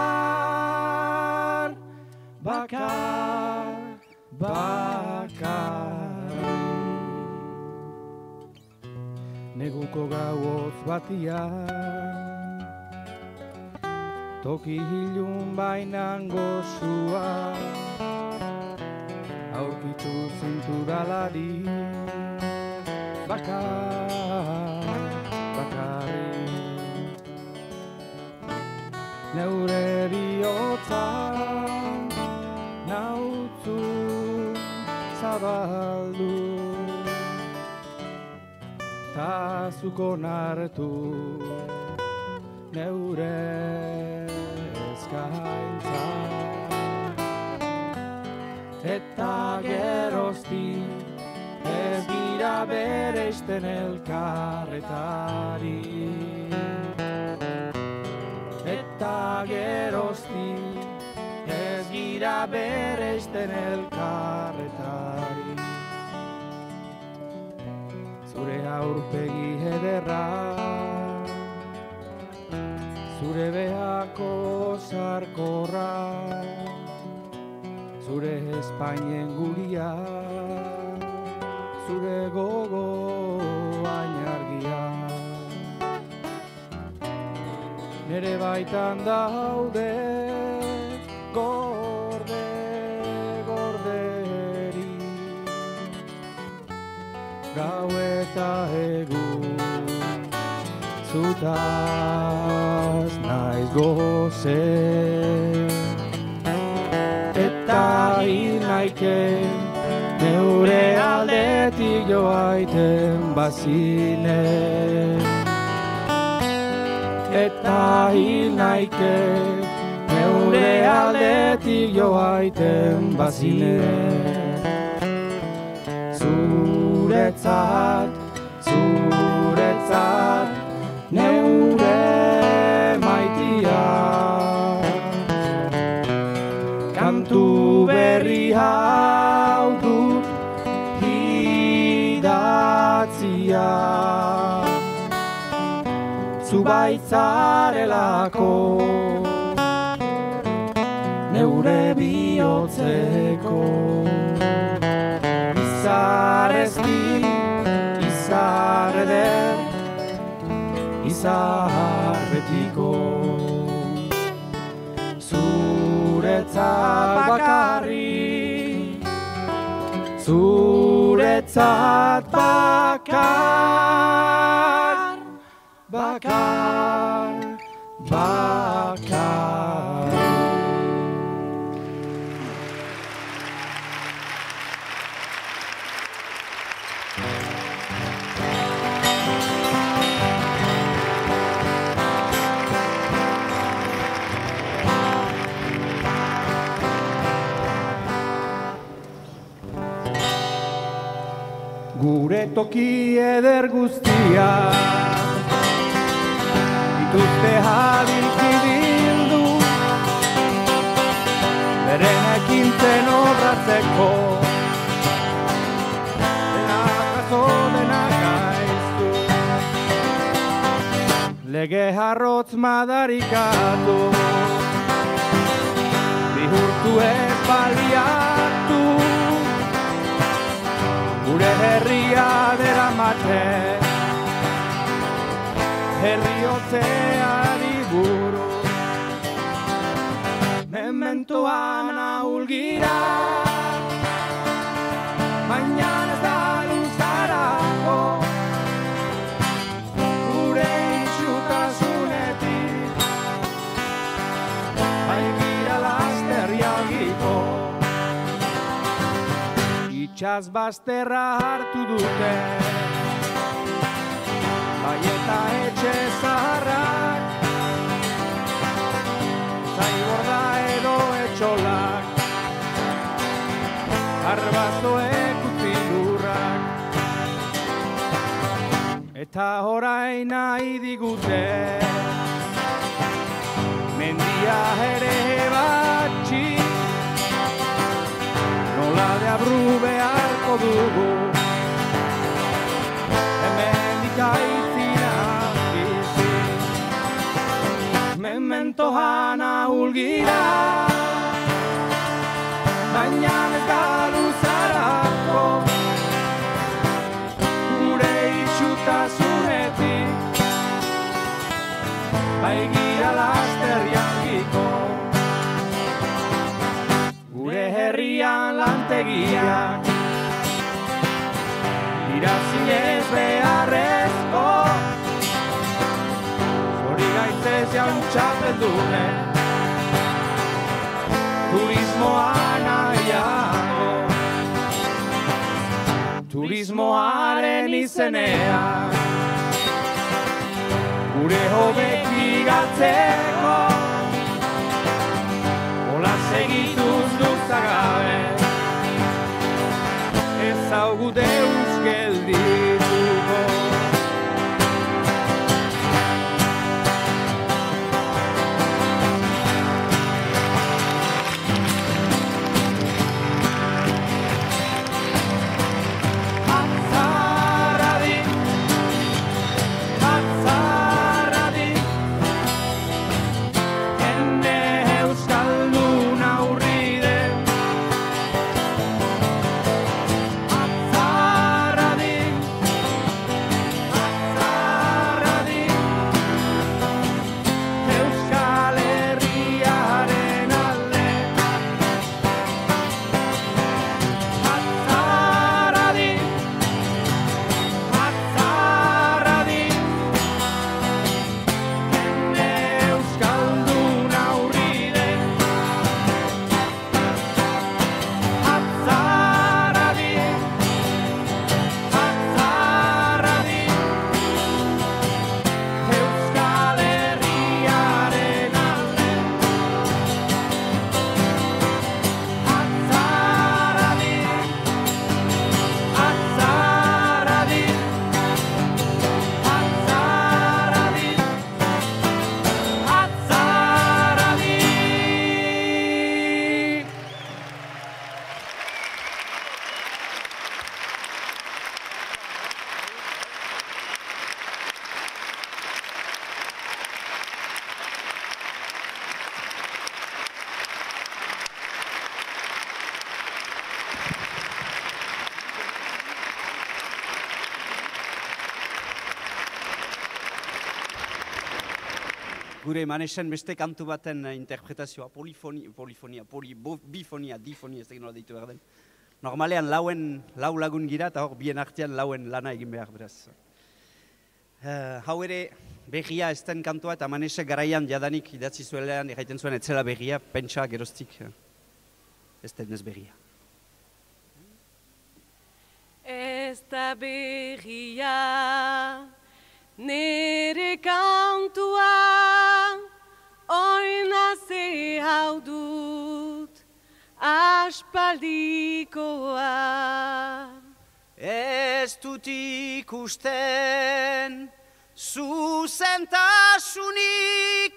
bakar, bakarrik. neguko gauotz batian, toki hilun bainan gozua, aurkitu zinturalari, bakarri. Neure bihotzan nautzu zabaldu, ta zuko nartu neure eskaintza. Eta geroztik ez gira bereizten elkarretari. Eta geroztik ez gira bereizten elkarretari. Zure aurpegi ederra, zure behako sarkorra, zure espainen guria, zure gogo ainargia. Nere baitan daude gorderi, gau eta egun zutaz naiz gozen. Eta hil naike neure aldetik joaiten bazine. Eta hil naike neure aldetik joaiten bazine. Zuretzat, neure maitia, kantu berri hau dut idatzia. Zu baitzarelako neure bihotzeko, izar ezti, izar eder, izar betiko. Zuretzat bakarrik, zuretzat bakar, bakar. Gure toki eder guztia dituzte jabilki bildu, beren ekintzen obratzeko, denak jaso denak gaiztu. Lege harrotz madarikatu, bihurtu ez baliatu, gure herria deramate, herriotzeari buru. Mementoan ahulgira, mañana ez da luzarako, gure itxutasunetik, baigira laster jalgiko. Itxaz bazterra hartu dute, bai eta etxe zaharrak, zaiborda edo etxolak, arbazoek utzi lurrak. Eta orain nahi digute, mendia ere batxi, nola de abru beharko dugu, hemendik aitzina bizi. Mementoan ahulgira, baina ez da luzarako, gure itxutasun begiak irazinez beharrezko zori gaitzez jaun txapeldune turismoa nahiago turismoaren izenean gure hobeki galtzeko hola segituz luzagabe ez haugu deus geldituko Gure Manesen beste kantu baten interpretazioa, bifonia, ez da deitu behar den. Normalean lau lagun gira eta hor bien artean lauen lana egin behar beraz. Hau ere berria ez den kantua eta Manese garaian jadanik idatzi zuelean erraiten zuen etzela berria, pentsa geroztik ez den ez berria. Ez da berria nere kantua oinaze hau dut aspaldikoa. Ez dut ikusten zuzentasunik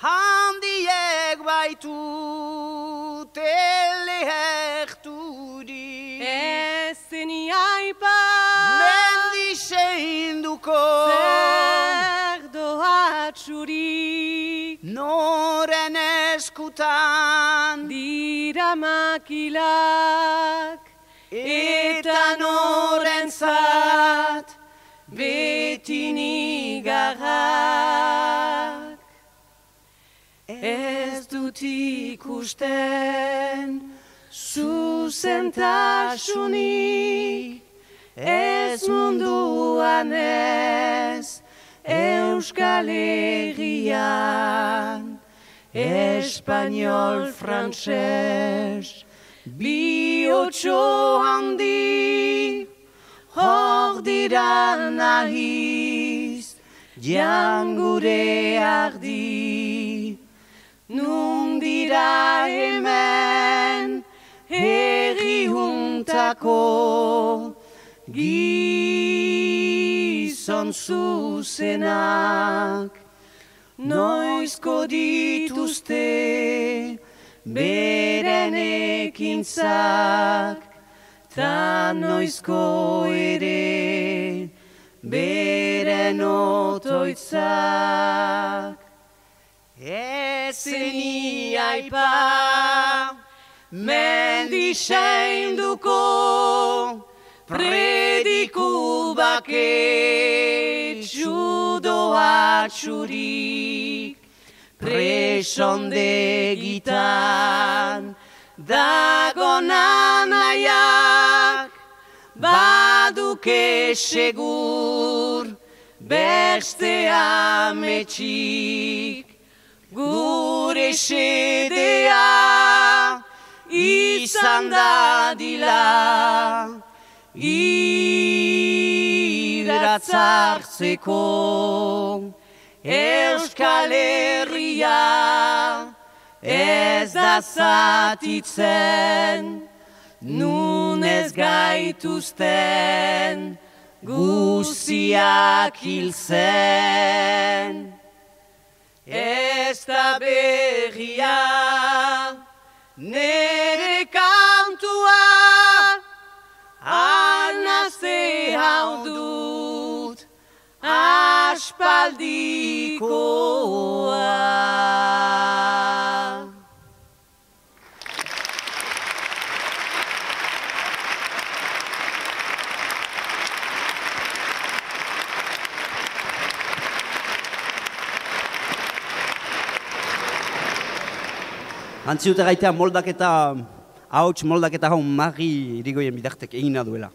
handiek baitut eleherturik. Ezeni aipa mendixeinduko zer doatxurik noren eskutan dira makilak eta norentzat beti nigarrak. Ez dut ikusten zuzentasunik ez munduan ez Euskal Herrian, Espainol, Frantses, bihotxo handi, hor dira nahiz, jan gure ardi, nun dira hemen, herri juntako, gizon zuzenak, noizko dituzte beren ekintzak, ta noizko ere beren otoitzak. Ezeni aipa mendixeinduko prediku baketxu doatxurik presondegitan dagonan nahiak, baduke segur, beste ametxik, gure sedea, izan dadila, iratzartzeko, Euskal Herria, ez da zatitzen, nun ez gaituzten, guziak hilzen. Ez da berria, nere kantua, arnazte hau dut, aspaldikoa. Antziute gaitea moldaketa, ahots moldaketa hau Mari Irigoyen bidartek egina duela.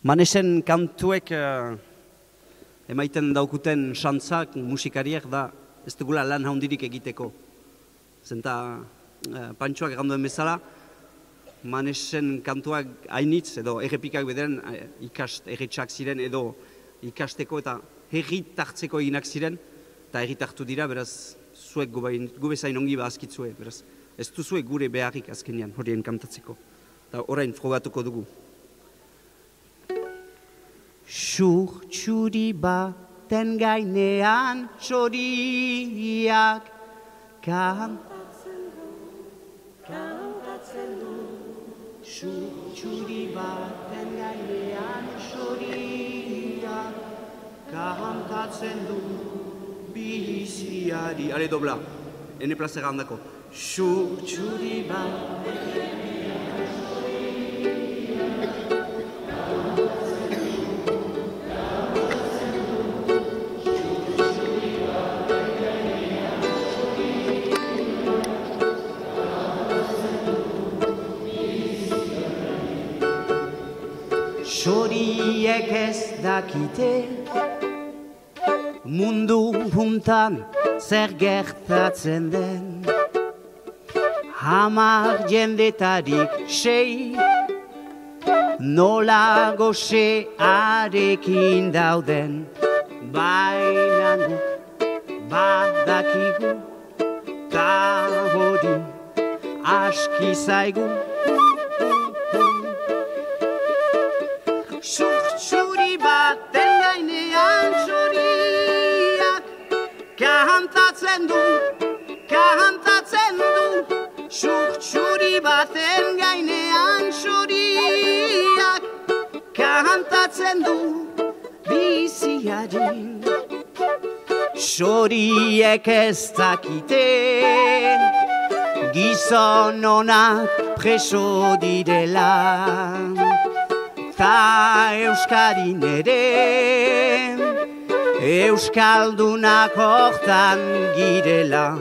Manesen kantuek emaiten daukuten xantzak musikariek da ez dugula lan handirik egiteko. Zenta Pantxoak erranduen bezala, Manesen kantuak hainitz edo errepikak bederen erretxak ziren edo ikasteko eta herritartzeko eginak ziren eta herritartu dira, beraz, zuek gubezain ongi bazkitzue, beraz, ez duzuek gure beharrik azkenean horien kantatzeko. Eta orain frogatuko dugu. Xur txuri baten gainean txoriak kantatzen du. Xur txuri baten gainean txoriak kantatzen du biziari. Ale dobla, ene plazera handako. Xur txuri baten gainean txoriak. Txoriek ez dakite mundu juntan zer gertatzen den. 10 jendetarik 6 nola gosearekin dauden. Baina guk badakigu ta hori aski zaigu. Txuri baten gainean txoriak kantatzen du. Txuri baten gainean txoriak kantatzen du biziari. Txoriek ez dakite gizon onak preso direla. Ta Euskadin ere, Euskaldunak hortan girela.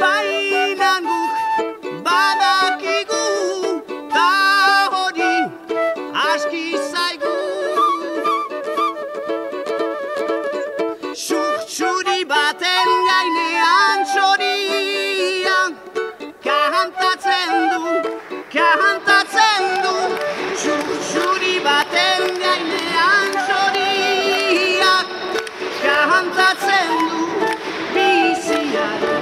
Baina guk badakigu, ta hori aski zaigu. Txuri baten gainean txoria, kantatzen du. Txuri baten gainean txoriak kantatzen du biziari.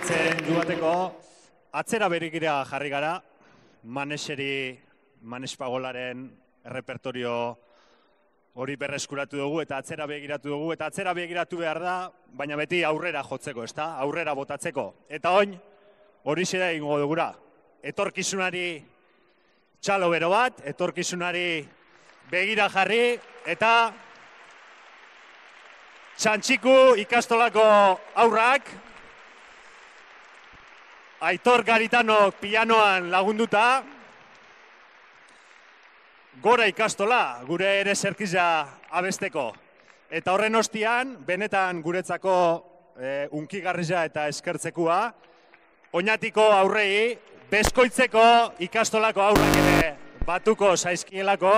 bukatzen joateko, atzera begira jarri gara, Manes Pagolaren errepertorio hori berreskuratu dugu eta atzera begiratu dugu, eta atzera begiratu behar da, baina beti aurrera jotzeko, ezta? Aurrera botatzeko. Eta oin, hori da egingo dugura. Etorkizunari txalo bero bat, etorkizunari begira jarri, eta Txantxiku ikastolako aurrak, Aitor Garitanok pianoan lagunduta, Gora ikastola, gure ere zerkiza abesteko. Eta horren ostian, benetan guretzako unkigarria eta eskertzekua, Oñatiko aurrei, Beskoitzeko ikastolako aurrak ere batuko zaizkielako,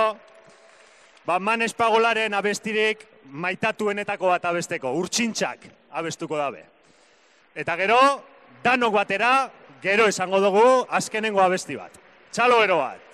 Manes Pagolaren abestirik maitatuenetako bat abesteko, Urtsintxak abestuko dabe. Eta gero, danok batera, gero esango dugu azkenengo abesti bat. Txalo bero bat.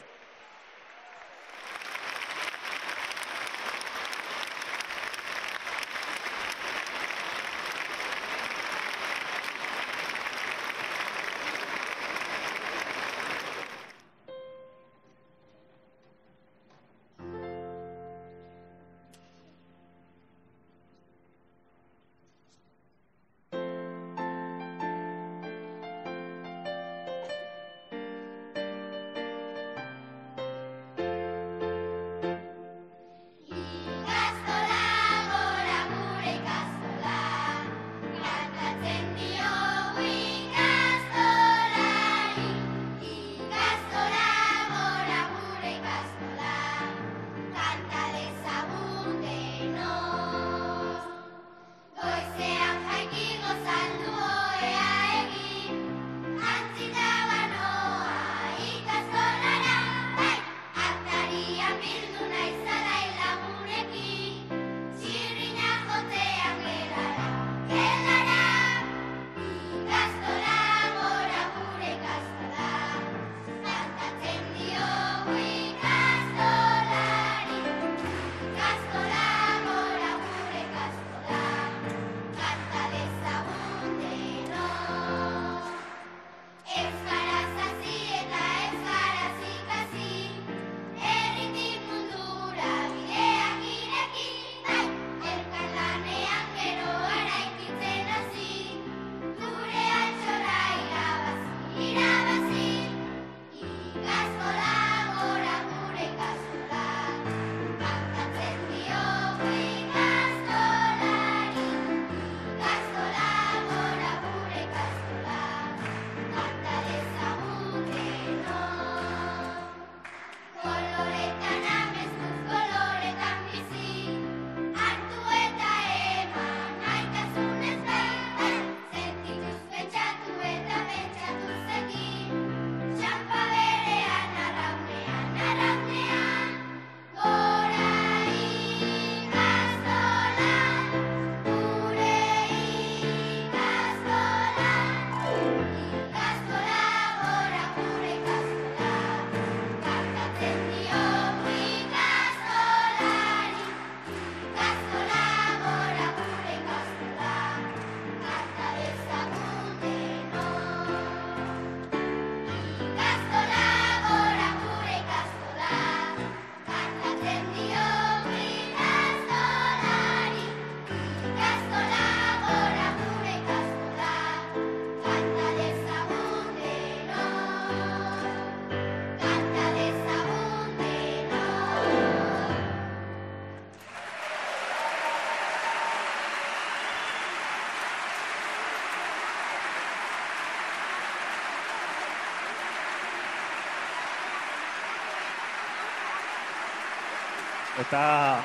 Eta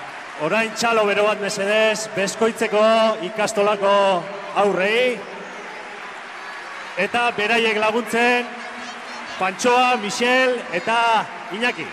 orain txalo bero bat mesedez, Beskoitzeko ikastolako aurrei. Eta beraiek laguntzen, Pantxoa, Michel eta Iñaki.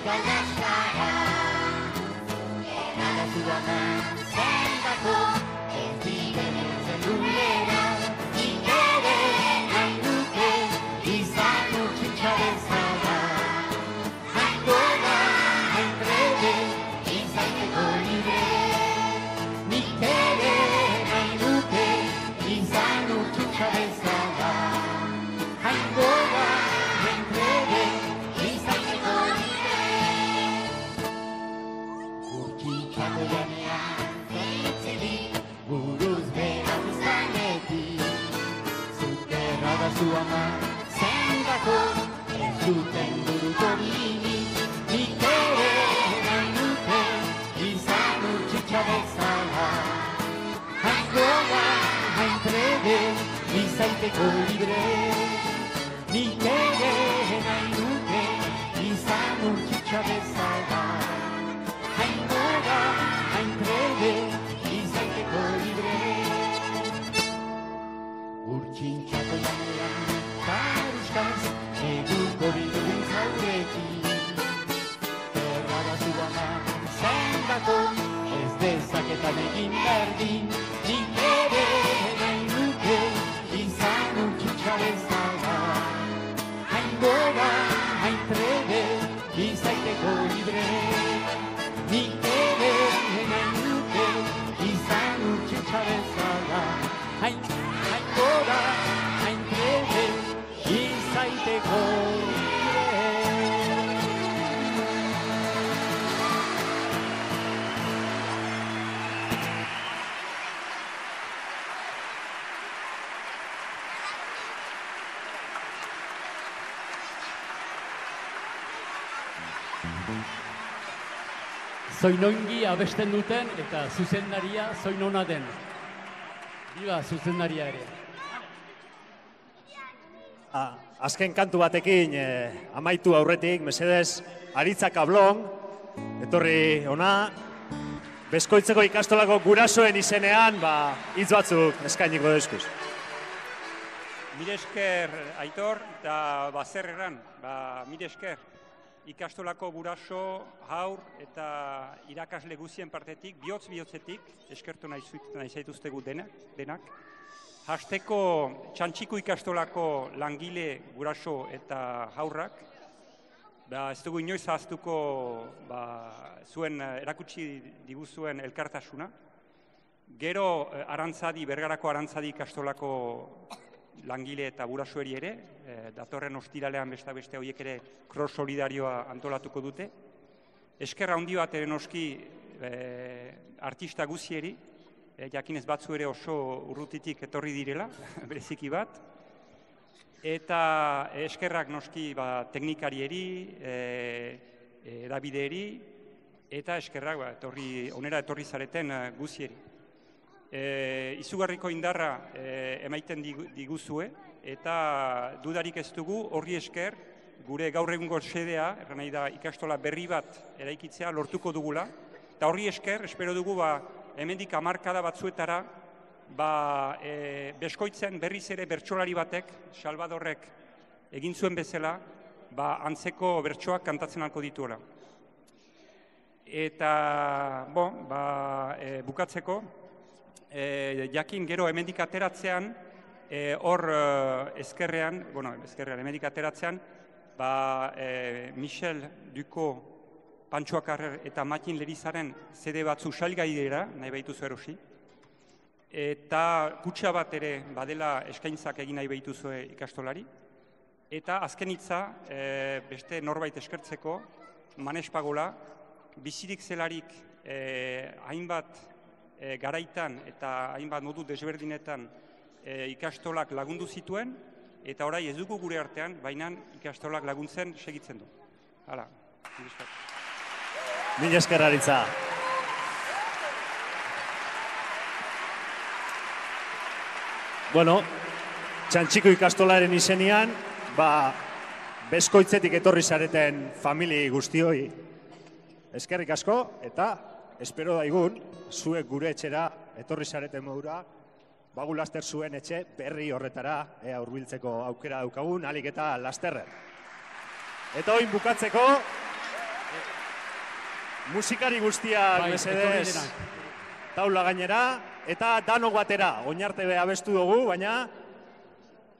galdastara, errada zuana zendako, ez diren zelulera, nik ere nahi nuke izan utxitxa bezala. Hain goga, hain trebe, izaiteko libre, nik ere nahi nuke izan utxitxa bezala. Hain goga, hain trebe, izaiteko libre. Urtsitxako janean zoritzerik, buruz bera uztanetik. Zuterra da zu ama, zendako, ez duten buruko binik. Nik ere nahi nuke izan urtsitxa bezala. Hain goga, hain trebe, izaiteko libre. Nik ere nahi nuke izan urtsitxa bezala. Hain goga, hain trebe, izaiteko libre. Urtsintxako janean, karuskaz, neguko biduen zaurekin. Terra da zuana, zendako, ez dezaketan egin berdin. Nik ere nahi nuke izan urtsitxa bezala. Hain goga, hain trebe, izaiteko libre. Nik ere nahi nuke izan urtsitxa bezala. Hain goga, hain trebe, izaiteko libre. Zoinongi abesten duten eta zuzendaria zoinona den. Biba zuzendaria ere. Azken kantu batekin amaitu aurretik, mesedez, Aritza Kablon, etorri ona, Beskoitzeko ikastolako gurasoen izenean, hitz batzuk eskainiko deskuz. Mire esker, Aitor, eta zer erran, mire esker, ikastolako guraso, haur eta irakasle guzien partetik, bihotz-bihotzetik, eskertu nahi zaituztegu denak. Hasteko Txantxiko ikastolako langile, guraso eta haurrak, ez dugu inoiz ahaztuko zuen erakutsi diguzuen elkartasuna. Gero Bergarako Arantzadi ikastolako langile eta gurasoeri ere, datorren ostiralean beste horiek ere cross solidarioa antolatuko dute. Esker handi bat ere noski artista guzieri, jakinez batzu ere oso urrutitik etorri direla, bereziki bat. Eta eskerrak noski teknikarieri, edabideeri, eta eskerrak onera etorri zareten guzieri. Izugarriko indarra emaiten diguzue, eta dudarik ez dugu horri esker gure gaur egungo xedea, erran nahi da ikastola berri bat eraikitzea lortuko dugula, eta horri esker, espero dugu hemendik hamarkada batzuetara, Beskoitzen berriz ere bertsolari batek, Salvadorrek egin zuen bezala, antzeko bertsoak kantatzen alko dituela. Eta, bukatzeko, jakin gero hemendik ateratzean, hor ezkerrean, hemendik ateratzean, Michel Ducot, Pantxo Akarrer eta Matin Lerizaren zede batzu salgai dira, nahi behituzu erosi. Eta kutxa bat ere badela eskaintzak egin nahi behituzue ikastolari. Eta azken hitza, beste norbait eskertzeko, Manes Pagola, bizirik zelarik hainbat garaitan eta hainbat modu desberdinetan ikastolak lagundu zituen, eta orai ez dugu gure artean, baina ikastolak laguntzen segitzen du. Hala, mila esker, Aritza. Bueno, Txantxiko ikastolaren izenean, Beskoitzetik etorri zareten famili guztioi eskerrik asko, eta espero daigun, zuek gure etxera etorri zareten modura, bagu laster zuen etxe berri horretara hurbiltzeko aukera daukagun, alik eta lasterren. Eta oin bukatzeko, Musikari guztiak mesedez taula gainera, eta danok batera, oinarte abestu dugu, baina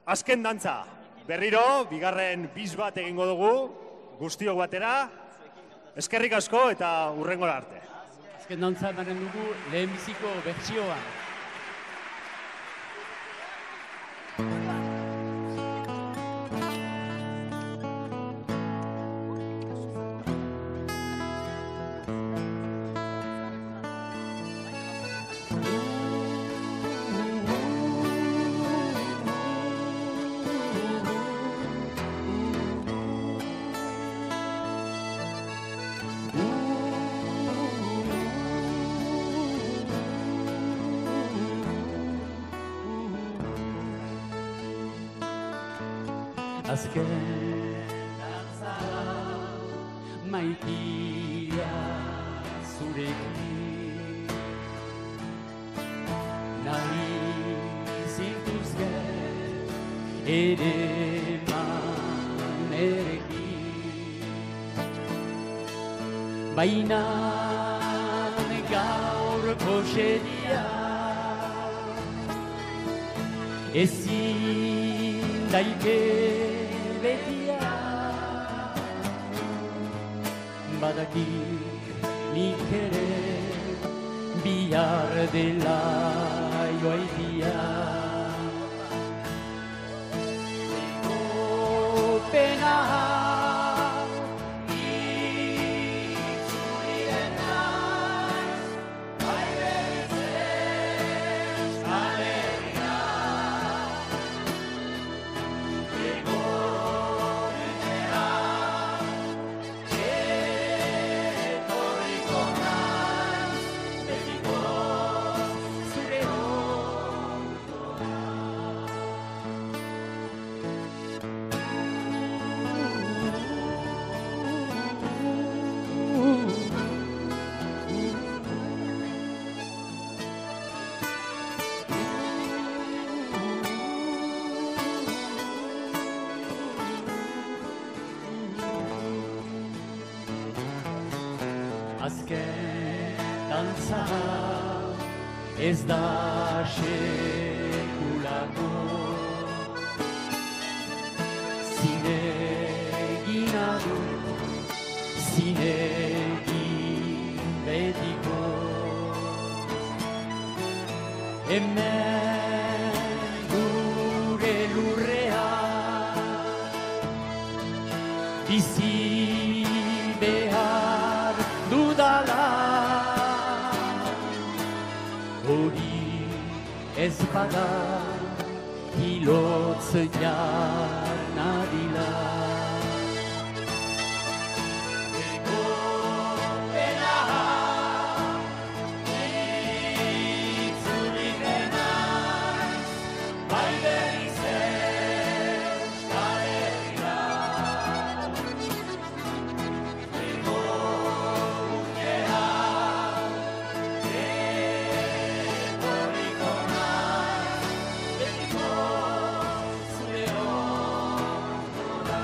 azken dantza. Berriro, bigarren biz bat egingo dugu, guztiok batera, eskerrik asko eta hurrengora arte. Azken dantza emanen dugu lehenbiziko bertsioa. Azken dantza maitia zurekin nahi zintuzke ere manerekin baina gaurko xedia ezin daike betia badakik nik ere bihar dela joaitia ego pena itzulien naiz baibetzen alegia Azken dantza ez da sekulako zinegina du zinegin betiko hemen gure lurrea bizi behar dudala hori ez bada hilotz jarna dila ego pena itzuli denaiz bai berriz Euskal Herrira ego urtea etorriko naiz betiko zure ondora.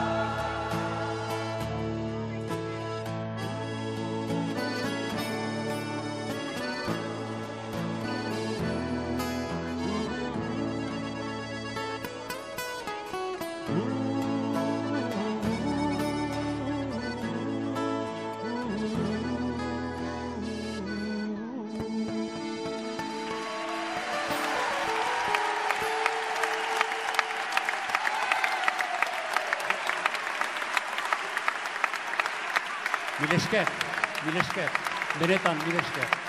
Mil esker, benetan mil esker.